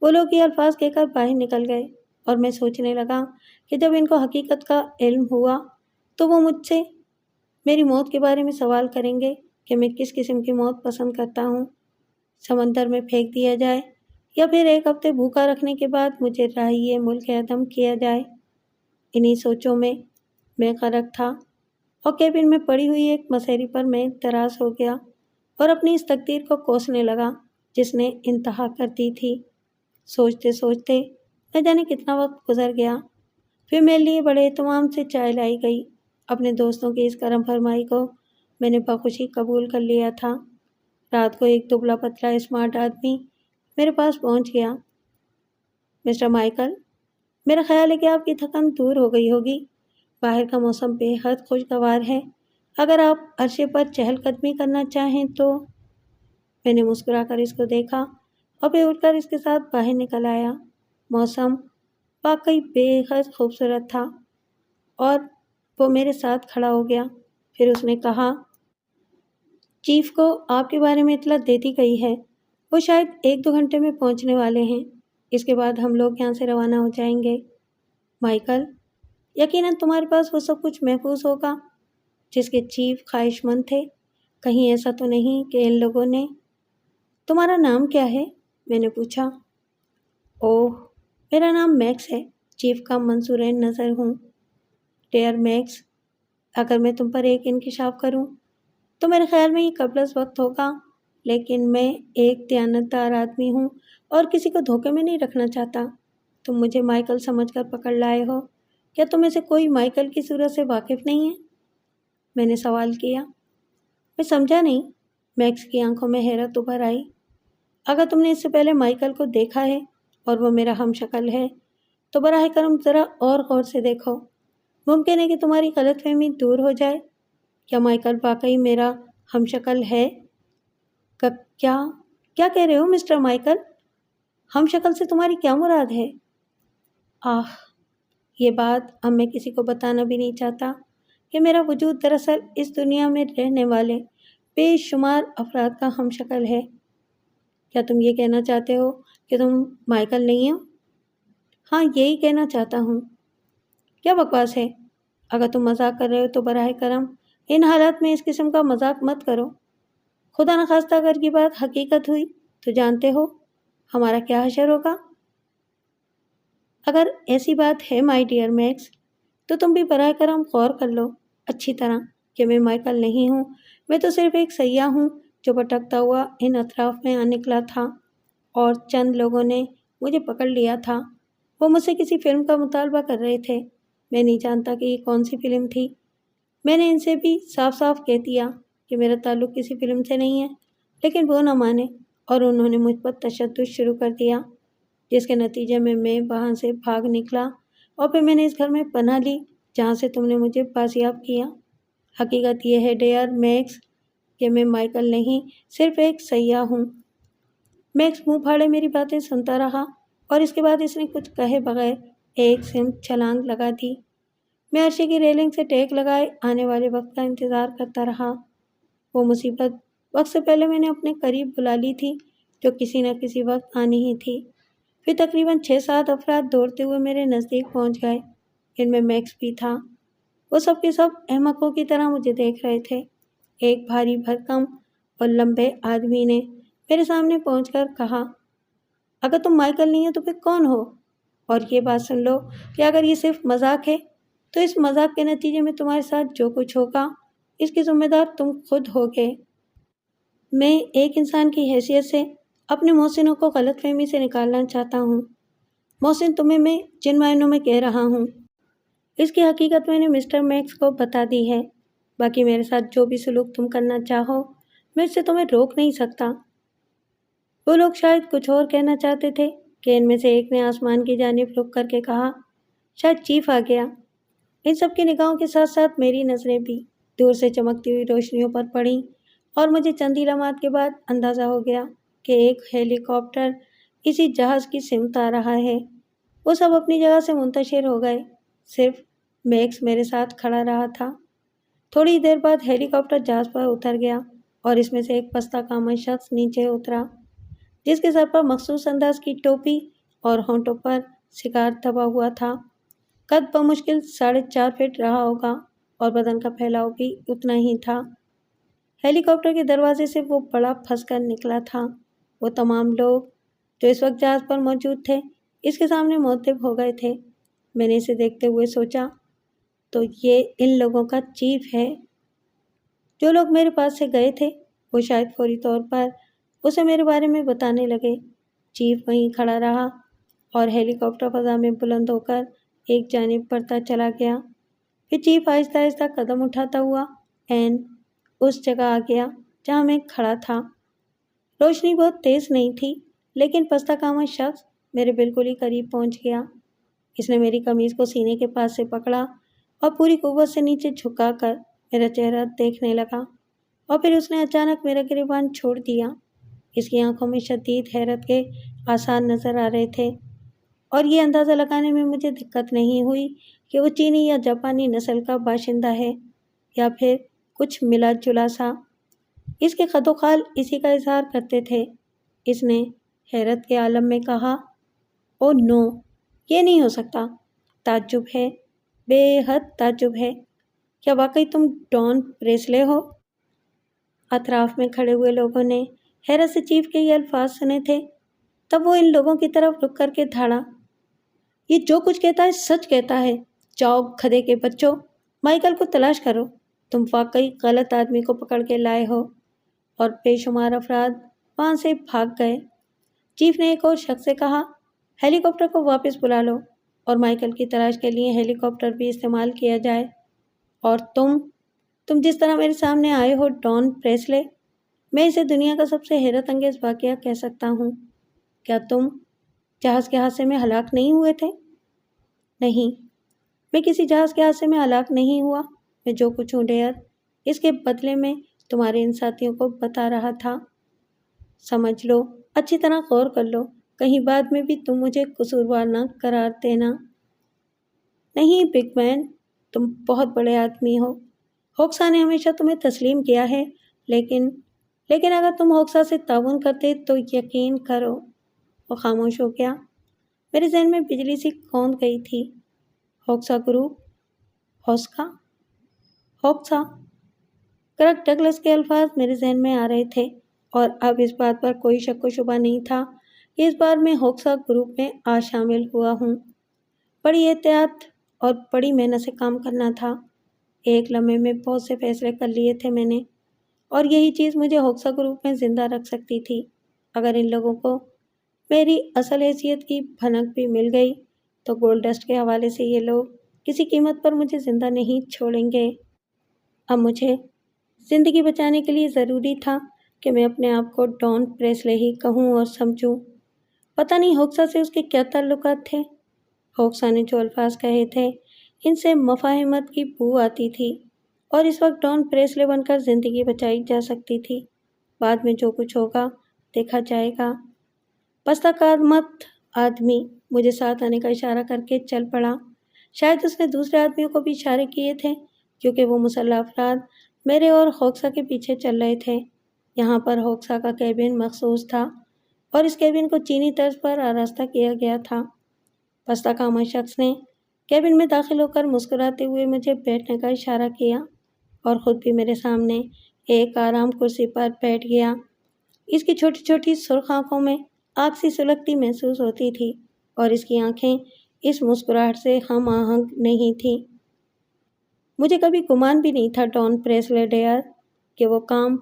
وہ لوگ یہ الفاظ کہہ کر باہر نکل گئے اور میں سوچنے لگا کہ جب ان کو حقیقت کا علم ہوا تو وہ مجھ سے میری موت کے بارے میں سوال کریں گے کہ میں کس قسم کی موت پسند کرتا ہوں، سمندر میں پھینک دیا جائے یا پھر 1 ہفتے بھوکا رکھنے کے بعد مجھے راہی ملک عدم کیا جائے۔ انہی سوچوں میں غرق تھا اور کیبن میں پڑی ہوئی ایک مسہری پر میں دراز ہو گیا اور اپنی اس تقدیر کو کوسنے لگا جس نے انتہا کر دی تھی۔ سوچتے سوچتے نہ جانے کتنا وقت گزر گیا۔ پھر میرے لیے بڑے اہتمام سے چائے لائی گئی۔ اپنے دوستوں کی اس کرم فرمائی کو میں نے بخوشی قبول کر لیا تھا۔ رات کو ایک دبلا پتلا اسمارٹ آدمی میرے پاس پہنچ گیا۔ مسٹر مائیکل، میرا خیال ہے کہ آپ کی تھکن دور ہو گئی ہوگی۔ باہر کا موسم بے حد خوشگوار ہے۔ اگر آپ عرصے پر چہل قدمی کرنا چاہیں تو۔ میں نے مسکرا کر اس کو دیکھا اور پھر اٹھ کر اس کے ساتھ باہر نکل آیا۔ موسم واقعی بے حد خوبصورت تھا اور وہ میرے ساتھ کھڑا ہو گیا۔ پھر اس نے کہا، چیف کو آپ کے بارے میں اطلاع دے دی گئی ہے۔ وہ شاید 1-2 گھنٹے میں پہنچنے والے ہیں۔ اس کے بعد ہم لوگ یہاں سے روانہ ہو جائیں گے۔ مائیکل، یقیناً تمہارے پاس وہ سب کچھ محفوظ ہوگا جس کے چیف خواہش مند تھے۔ کہیں ایسا تو نہیں کہ ان لوگوں نے… تمہارا نام کیا ہے؟ میں نے پوچھا۔ اوہ، میرا نام میکس ہے، چیف کا منصور نظر ہوں۔ ڈیئر میکس، اگر میں تم پر ایک انکشاف کروں تو میرے خیال میں یہ قبل از وقت ہوگا، لیکن میں ایک دیانتدار آدمی ہوں اور کسی کو دھوکے میں نہیں رکھنا چاہتا۔ تم مجھے مائیکل سمجھ کر پکڑ لائے ہو، کیا تم میں سے کوئی مائیکل کی صورت سے واقف نہیں ہے؟ میں نے سوال کیا۔ میں سمجھا نہیں۔ میکس کی آنکھوں میں حیرت ابھر آئی۔ اگر تم نے اس سے پہلے مائیکل کو دیکھا ہے اور وہ میرا ہم شکل ہے تو براہ کرم ذرا اور غور سے دیکھو۔ ممکن ہے کہ تمہاری غلط فہمی دور ہو جائے۔ کیا مائیکل واقعی میرا ہم شکل ہے؟ کیا کہہ رہے ہو مسٹر مائیکل؟ ہم شکل سے تمہاری کیا مراد ہے؟ یہ بات اب میں کسی کو بتانا بھی نہیں چاہتا کہ میرا وجود دراصل اس دنیا میں رہنے والے بے شمار افراد کا ہم شکل ہے۔ کیا تم یہ کہنا چاہتے ہو کہ تم مائیکل نہیں ہو؟ ہاں، یہی کہنا چاہتا ہوں۔ کیا بکواس ہے! اگر تم مذاق کر رہے ہو تو براہ کرم ان حالات میں اس قسم کا مذاق مت کرو۔ خدا نخواستہ اگر یہ بات حقیقت ہوئی تو جانتے ہو ہمارا کیا حشر ہوگا؟ اگر ایسی بات ہے مائی ڈیئر میکس، تو تم بھی براہ کرم غور کر لو اچھی طرح کہ میں مائیکل نہیں ہوں۔ میں تو صرف ایک سیاح ہوں جو بھٹکتا ہوا ان اطراف میں آ نکلا تھا اور چند لوگوں نے مجھے پکڑ لیا تھا۔ وہ مجھ سے کسی فلم کا مطالبہ کر رہے تھے۔ میں نہیں جانتا کہ یہ کون سی فلم تھی۔ میں نے ان سے بھی صاف صاف کہہ دیا کہ میرا تعلق کسی فلم سے نہیں ہے، لیکن وہ نہ مانے اور انہوں نے مجھ پر تشدد شروع کر دیا، جس کے نتیجے میں وہاں سے بھاگ نکلا اور پھر میں نے اس گھر میں پناہ لی جہاں سے تم نے مجھے بازیاب کیا۔ حقیقت یہ ہے ڈیئر میکس کہ میں مائیکل نہیں، صرف ایک سیاح ہوں۔ میکس منہ پھاڑے میری باتیں سنتا رہا اور اس کے بعد اس نے کچھ کہے بغیر ایک سمت چھلانگ لگا دی۔ میں عرشے کی ریلنگ سے ٹیک لگائے آنے والے وقت کا انتظار کرتا رہا۔ وہ مصیبت وقت سے پہلے میں نے اپنے قریب بلا لی تھی جو کسی نہ کسی وقت آنی ہی تھی۔ پھر تقریباً 6-7 افراد دوڑتے ہوئے میرے نزدیک پہنچ گئے، ان میں میکس بھی تھا۔ وہ سب کے سب احمقوں کی طرح مجھے دیکھ رہے تھے۔ ایک بھاری بھرکم اور لمبے آدمی نے میرے سامنے پہنچ کر کہا، اگر تم مائیکل نہیں ہو تو پھر کون ہو؟ اور یہ بات سن لو کہ اگر یہ صرف مذاق ہے تو اس مذاق کے نتیجے میں تمہارے ساتھ جو کچھ ہوگا اس کی ذمہ دار تم خود ہوگے۔ میں ایک انسان کی حیثیت سے اپنے محسنوں کو غلط فہمی سے نکالنا چاہتا ہوں۔ محسن تمہیں میں جن معنوں میں کہہ رہا ہوں اس کی حقیقت میں نے مسٹر میکس کو بتا دی ہے۔ باقی میرے ساتھ جو بھی سلوک تم کرنا چاہو میں اس سے تمہیں روک نہیں سکتا۔ وہ لوگ شاید کچھ اور کہنا چاہتے تھے کہ ان میں سے ایک نے آسمان کی جانب رخ کر کے کہا، شاید چیف آ گیا۔ ان سب کی نگاہوں کے ساتھ ساتھ میری نظریں بھی دور سے چمکتی ہوئی روشنیوں پر پڑیں اور مجھے چند ہی لمحات کے بعد اندازہ ہو گیا کہ ایک ہیلی کاپٹر اسی جہاز کی سمت آ رہا ہے۔ وہ سب اپنی جگہ سے منتشر ہو گئے، صرف میکس میرے ساتھ کھڑا رہا تھا۔ تھوڑی دیر بعد ہیلی کاپٹر جہاز پر اتر گیا اور اس میں سے ایک پستہ کامن شخص نیچے اترا جس کے سر پر مخصوص انداز کی ٹوپی اور ہونٹوں پر سگار دبا ہوا تھا۔ قد بمشکل 4.5 فٹ رہا ہوگا اور بدن کا پھیلاؤ بھی اتنا ہی تھا۔ ہیلی کاپٹر کے دروازے سے وہ بڑا پھنس کر نکلا تھا۔ وہ تمام لوگ جو اس وقت جہاز پر موجود تھے اس کے سامنے معطب ہو گئے تھے۔ میں نے اسے دیکھتے ہوئے سوچا، تو یہ ان لوگوں کا چیف ہے۔ جو لوگ میرے پاس سے گئے تھے وہ شاید فوری طور پر اسے میرے بارے میں بتانے لگے۔ چیف وہیں کھڑا رہا اور ہیلی کاپٹر فضا میں بلند ہو کر ایک جانب بڑھتا چلا گیا۔ پھر چیف آہستہ آہستہ قدم اٹھاتا ہوا عین اس جگہ آ گیا جہاں میں کھڑا تھا۔ روشنی بہت تیز نہیں تھی لیکن پستہ کامن شخص میرے بالکل ہی قریب پہنچ گیا۔ اس نے میری قمیض کو سینے کے پاس سے پکڑا اور پوری قوت سے نیچے جھکا کر میرا چہرہ دیکھنے لگا اور پھر اس نے اچانک میرا گریبان چھوڑ دیا۔ اس کی آنکھوں میں شدید حیرت کے آثار نظر آ رہے تھے اور یہ اندازہ لگانے میں مجھے دقت نہیں ہوئی کہ وہ چینی یا جاپانی نسل کا باشندہ ہے یا پھر کچھ ملا جلا سا۔ اس کے خد و خال اسی کا اظہار کرتے تھے۔ اس نے حیرت کے عالم میں کہا، او نو، یہ نہیں ہو سکتا۔ تعجب ہے، بے حد تعجب ہے۔ کیا واقعی تم ڈان پریسلے ہو؟ اطراف میں کھڑے ہوئے لوگوں نے حیرت سے چیف کے یہ الفاظ سنے تھے۔ تب وہ ان لوگوں کی طرف رک کر کے دھاڑا، یہ جو کچھ کہتا ہے سچ کہتا ہے۔ جاؤ گدھے کے بچوں، مائیکل کو تلاش کرو۔ تم واقعی غلط آدمی کو پکڑ کے لائے ہو۔ اور بے شمار افراد وہاں سے بھاگ گئے۔ چیف نے ایک اور شخص سے کہا، ہیلی کاپٹر کو واپس بلا لو اور مائیکل کی تلاش کے لیے ہیلی کاپٹر بھی استعمال کیا جائے۔ اور تم جس طرح میرے سامنے آئے ہو ڈان پریسلے، میں اسے دنیا کا سب سے حیرت انگیز واقعہ کہہ سکتا ہوں۔ کیا تم جہاز کے حادثے میں ہلاک نہیں ہوئے تھے؟ نہیں، میں کسی جہاز کے حادثے میں ہلاک نہیں ہوا۔ میں جو کچھ ہوں ڈیئر، اس کے بدلے میں تمہارے ان ساتھیوں کو بتا رہا تھا۔ سمجھ لو، اچھی طرح غور کر لو، کہیں بعد میں بھی تم مجھے قصوروار نہ قرار دینا۔ نہیں بگ مین، تم بہت بڑے آدمی ہو۔ ہوکسا نے ہمیشہ تمہیں تسلیم کیا ہے لیکن لیکن اگر تم ہوکسا سے تعاون کرتے تو یقین کرو۔ وہ خاموش ہو گیا۔ میرے ذہن میں بجلی سی کوند گئی تھی۔ ہوکسا گروپ، ہوسکا، ہوکسا، کرک ڈگلس کے الفاظ میرے ذہن میں آ رہے تھے، اور اب اس بات پر کوئی شک و شبہ نہیں تھا کہ اس بار میں ہوکسا گروپ میں شامل ہوا ہوں۔ بڑی احتیاط اور بڑی محنت سے کام کرنا تھا۔ ایک لمحے میں بہت سے فیصلے کر لیے تھے میں نے، اور یہی چیز مجھے ہوکسا گروپ میں زندہ رکھ سکتی تھی۔ اگر ان لوگوں کو میری اصل حیثیت کی بھنک بھی مل گئی تو گولڈ ڈسٹ کے حوالے سے یہ لوگ کسی قیمت پر مجھے زندہ نہیں چھوڑیں گے۔ اب مجھے زندگی بچانے کے لیے ضروری تھا کہ میں اپنے آپ کو ڈان پریسلے ہی کہوں اور سمجھوں۔ پتہ نہیں ہوکسا سے اس کے کیا تعلقات تھے۔ ہوکسا نے جو الفاظ کہے تھے ان سے مفاہمت کی بو آتی تھی، اور اس وقت ڈان پریسلے بن کر زندگی بچائی جا سکتی تھی۔ بعد میں جو کچھ ہوگا دیکھا جائے گا۔ پستہ قامت آدمی مجھے ساتھ آنے کا اشارہ کر کے چل پڑا۔ شاید اس نے دوسرے آدمیوں کو بھی اشارے کیے تھے، کیونکہ وہ مسلح افراد میرے اور ہوکسا کے پیچھے چل رہے تھے۔ یہاں پر ہوکسا کا کیبن مخصوص تھا، اور اس کیبن کو چینی طرز پر آراستہ کیا گیا تھا۔ پستہ قامت شخص نے کیبن میں داخل ہو کر مسکراتے ہوئے مجھے بیٹھنے کا اشارہ کیا، اور خود بھی میرے سامنے ایک آرام کرسی پر بیٹھ گیا۔ اس کی چھوٹی چھوٹی سرخ آنکھوں میں آگ سی سلگتی محسوس ہوتی تھی، اور اس کی آنکھیں اس مسکراہٹ سے ہم آہنگ نہیں تھیں۔ مجھے کبھی گمان بھی نہیں تھا ڈان پریسلے ڈیئر کہ وہ کام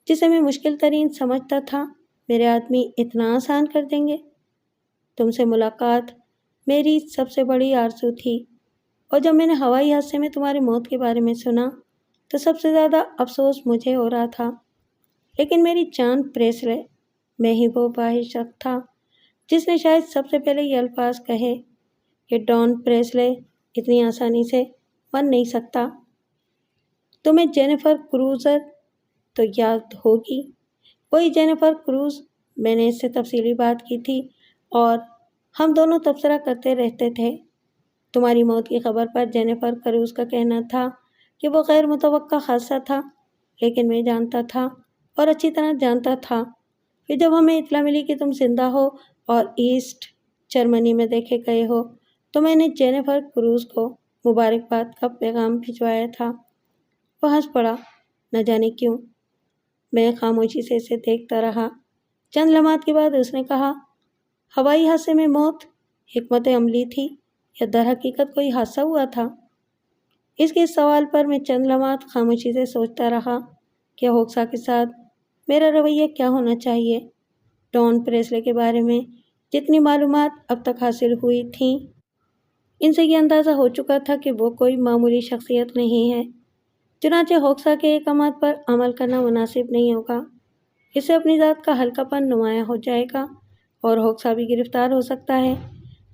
جسے میں مشکل ترین سمجھتا تھا میرے آدمی اتنا آسان کر دیں گے۔ تم سے ملاقات میری سب سے بڑی آرزو تھی، اور جب میں نے ہوائی حادثے میں تمہاری موت کے بارے میں سنا تو سب سے زیادہ افسوس مجھے ہو رہا تھا۔ لیکن میری جان پریسلے، میں ہی وہ واحد شخص تھا جس نے شاید سب سے پہلے یہ الفاظ کہے کہ ڈان پریسلے اتنی آسانی سے مر نہیں سکتا۔ تمہیں جینیفر کروزر تو یاد ہوگی، وہی جینیفر کروز۔ میں نے اس سے تفصیلی بات کی تھی، اور ہم دونوں تبصرہ کرتے رہتے تھے۔ تمہاری موت کی خبر پر جینیفر کروز کا کہنا تھا کہ وہ غیر متوقع حادثہ تھا، لیکن میں جانتا تھا، اور اچھی طرح جانتا تھا، کہ جب ہمیں اطلاع ملی کہ تم زندہ ہو اور ایسٹ جرمنی میں دیکھے گئے ہو تو میں نے جینیفر کروز کو مبارکباد کا پیغام بھجوایا تھا۔ وہ ہنس پڑا، نہ جانے کیوں۔ میں خاموشی سے اسے دیکھتا رہا۔ چند لمحات کے بعد اس نے کہا، ہوائی حادثے میں موت حکمت عملی تھی یا در حقیقت کوئی حادثہ ہوا تھا؟ اس کے سوال پر میں چند لمحات خاموشی سے سوچتا رہا کہ ہوکسا کے ساتھ میرا رویہ کیا ہونا چاہیے۔ ڈان پریسلے کے بارے میں جتنی معلومات اب تک حاصل ہوئی تھیں، ان سے یہ اندازہ ہو چکا تھا کہ وہ کوئی معمولی شخصیت نہیں ہے۔ چنانچہ ہوکسا کے احکامات پر عمل کرنا مناسب نہیں ہوگا۔ اس سے اپنی ذات کا ہلکا پن نمایاں ہو جائے گا، اور ہوکسا بھی گرفتار ہو سکتا ہے۔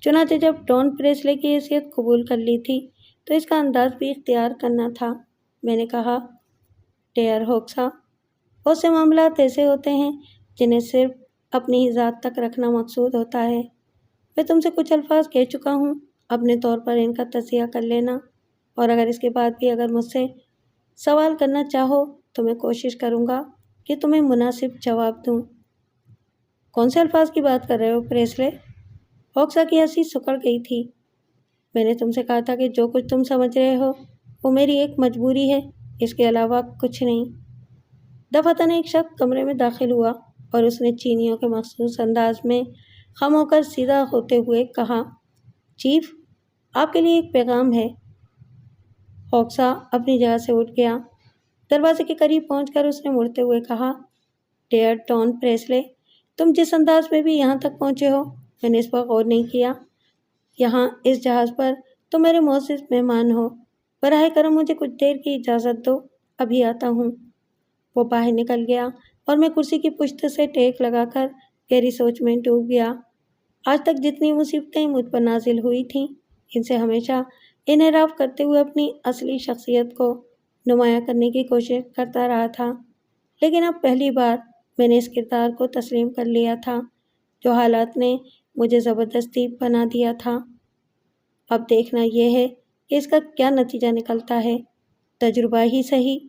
چنانچہ جب ڈان پریسلے کی حیثیت قبول کر لی تھی تو اس کا انداز بھی اختیار کرنا تھا۔ میں نے کہا، ڈیئر ہوکسا، بہت سے معاملات ایسے ہوتے ہیں جنہیں صرف اپنی ہی ذات تک رکھنا مقصود ہوتا ہے۔ میں تم سے کچھ الفاظ کہہ چکا ہوں، اپنے طور پر ان کا تجزیہ کر لینا، اور اگر اس کے بعد بھی اگر مجھ سے سوال کرنا چاہو تو میں کوشش کروں گا کہ تمہیں مناسب جواب دوں۔ کون سے الفاظ کی بات کر رہے ہو پریسلے؟ ہوکسا کی ہنسی سکڑ گئی تھی۔ میں نے تم سے کہا تھا کہ جو کچھ تم سمجھ رہے ہو وہ میری ایک مجبوری ہے، اس کے علاوہ کچھ نہیں۔ دفعتاً ایک شخص کمرے میں داخل ہوا، اور اس نے چینیوں کے مخصوص انداز میں خم ہو کر سیدھا ہوتے ہوئے کہا، چیف، آپ کے لیے ایک پیغام ہے۔ ہوکسا اپنی جگہ سے اٹھ گیا۔ دروازے کے قریب پہنچ کر اس نے مڑتے ہوئے کہا، ڈیئر ڈان پریسلے، تم جس انداز میں بھی یہاں تک پہنچے ہو میں نے اس پر غور نہیں کیا۔ یہاں اس جہاز پر تم میرے معزز مہمان ہو۔ براہ کرم مجھے کچھ دیر کی اجازت دو، ابھی آتا ہوں۔ وہ باہر نکل گیا، اور میں کرسی کی پشت سے ٹیک لگا کر گہری سوچ میں ڈوب گیا۔ آج تک جتنی مصیبتیں مجھ پر نازل ہوئی تھیں، ان سے ہمیشہ انحراف کرتے ہوئے اپنی اصلی شخصیت کو نمایاں کرنے کی کوشش کرتا رہا تھا، لیکن اب پہلی بار میں نے اس کردار کو تسلیم کر لیا تھا جو حالات نے مجھے زبردستی بنا دیا تھا۔ اب دیکھنا یہ ہے کہ اس کا کیا نتیجہ نکلتا ہے، تجربہ ہی صحیح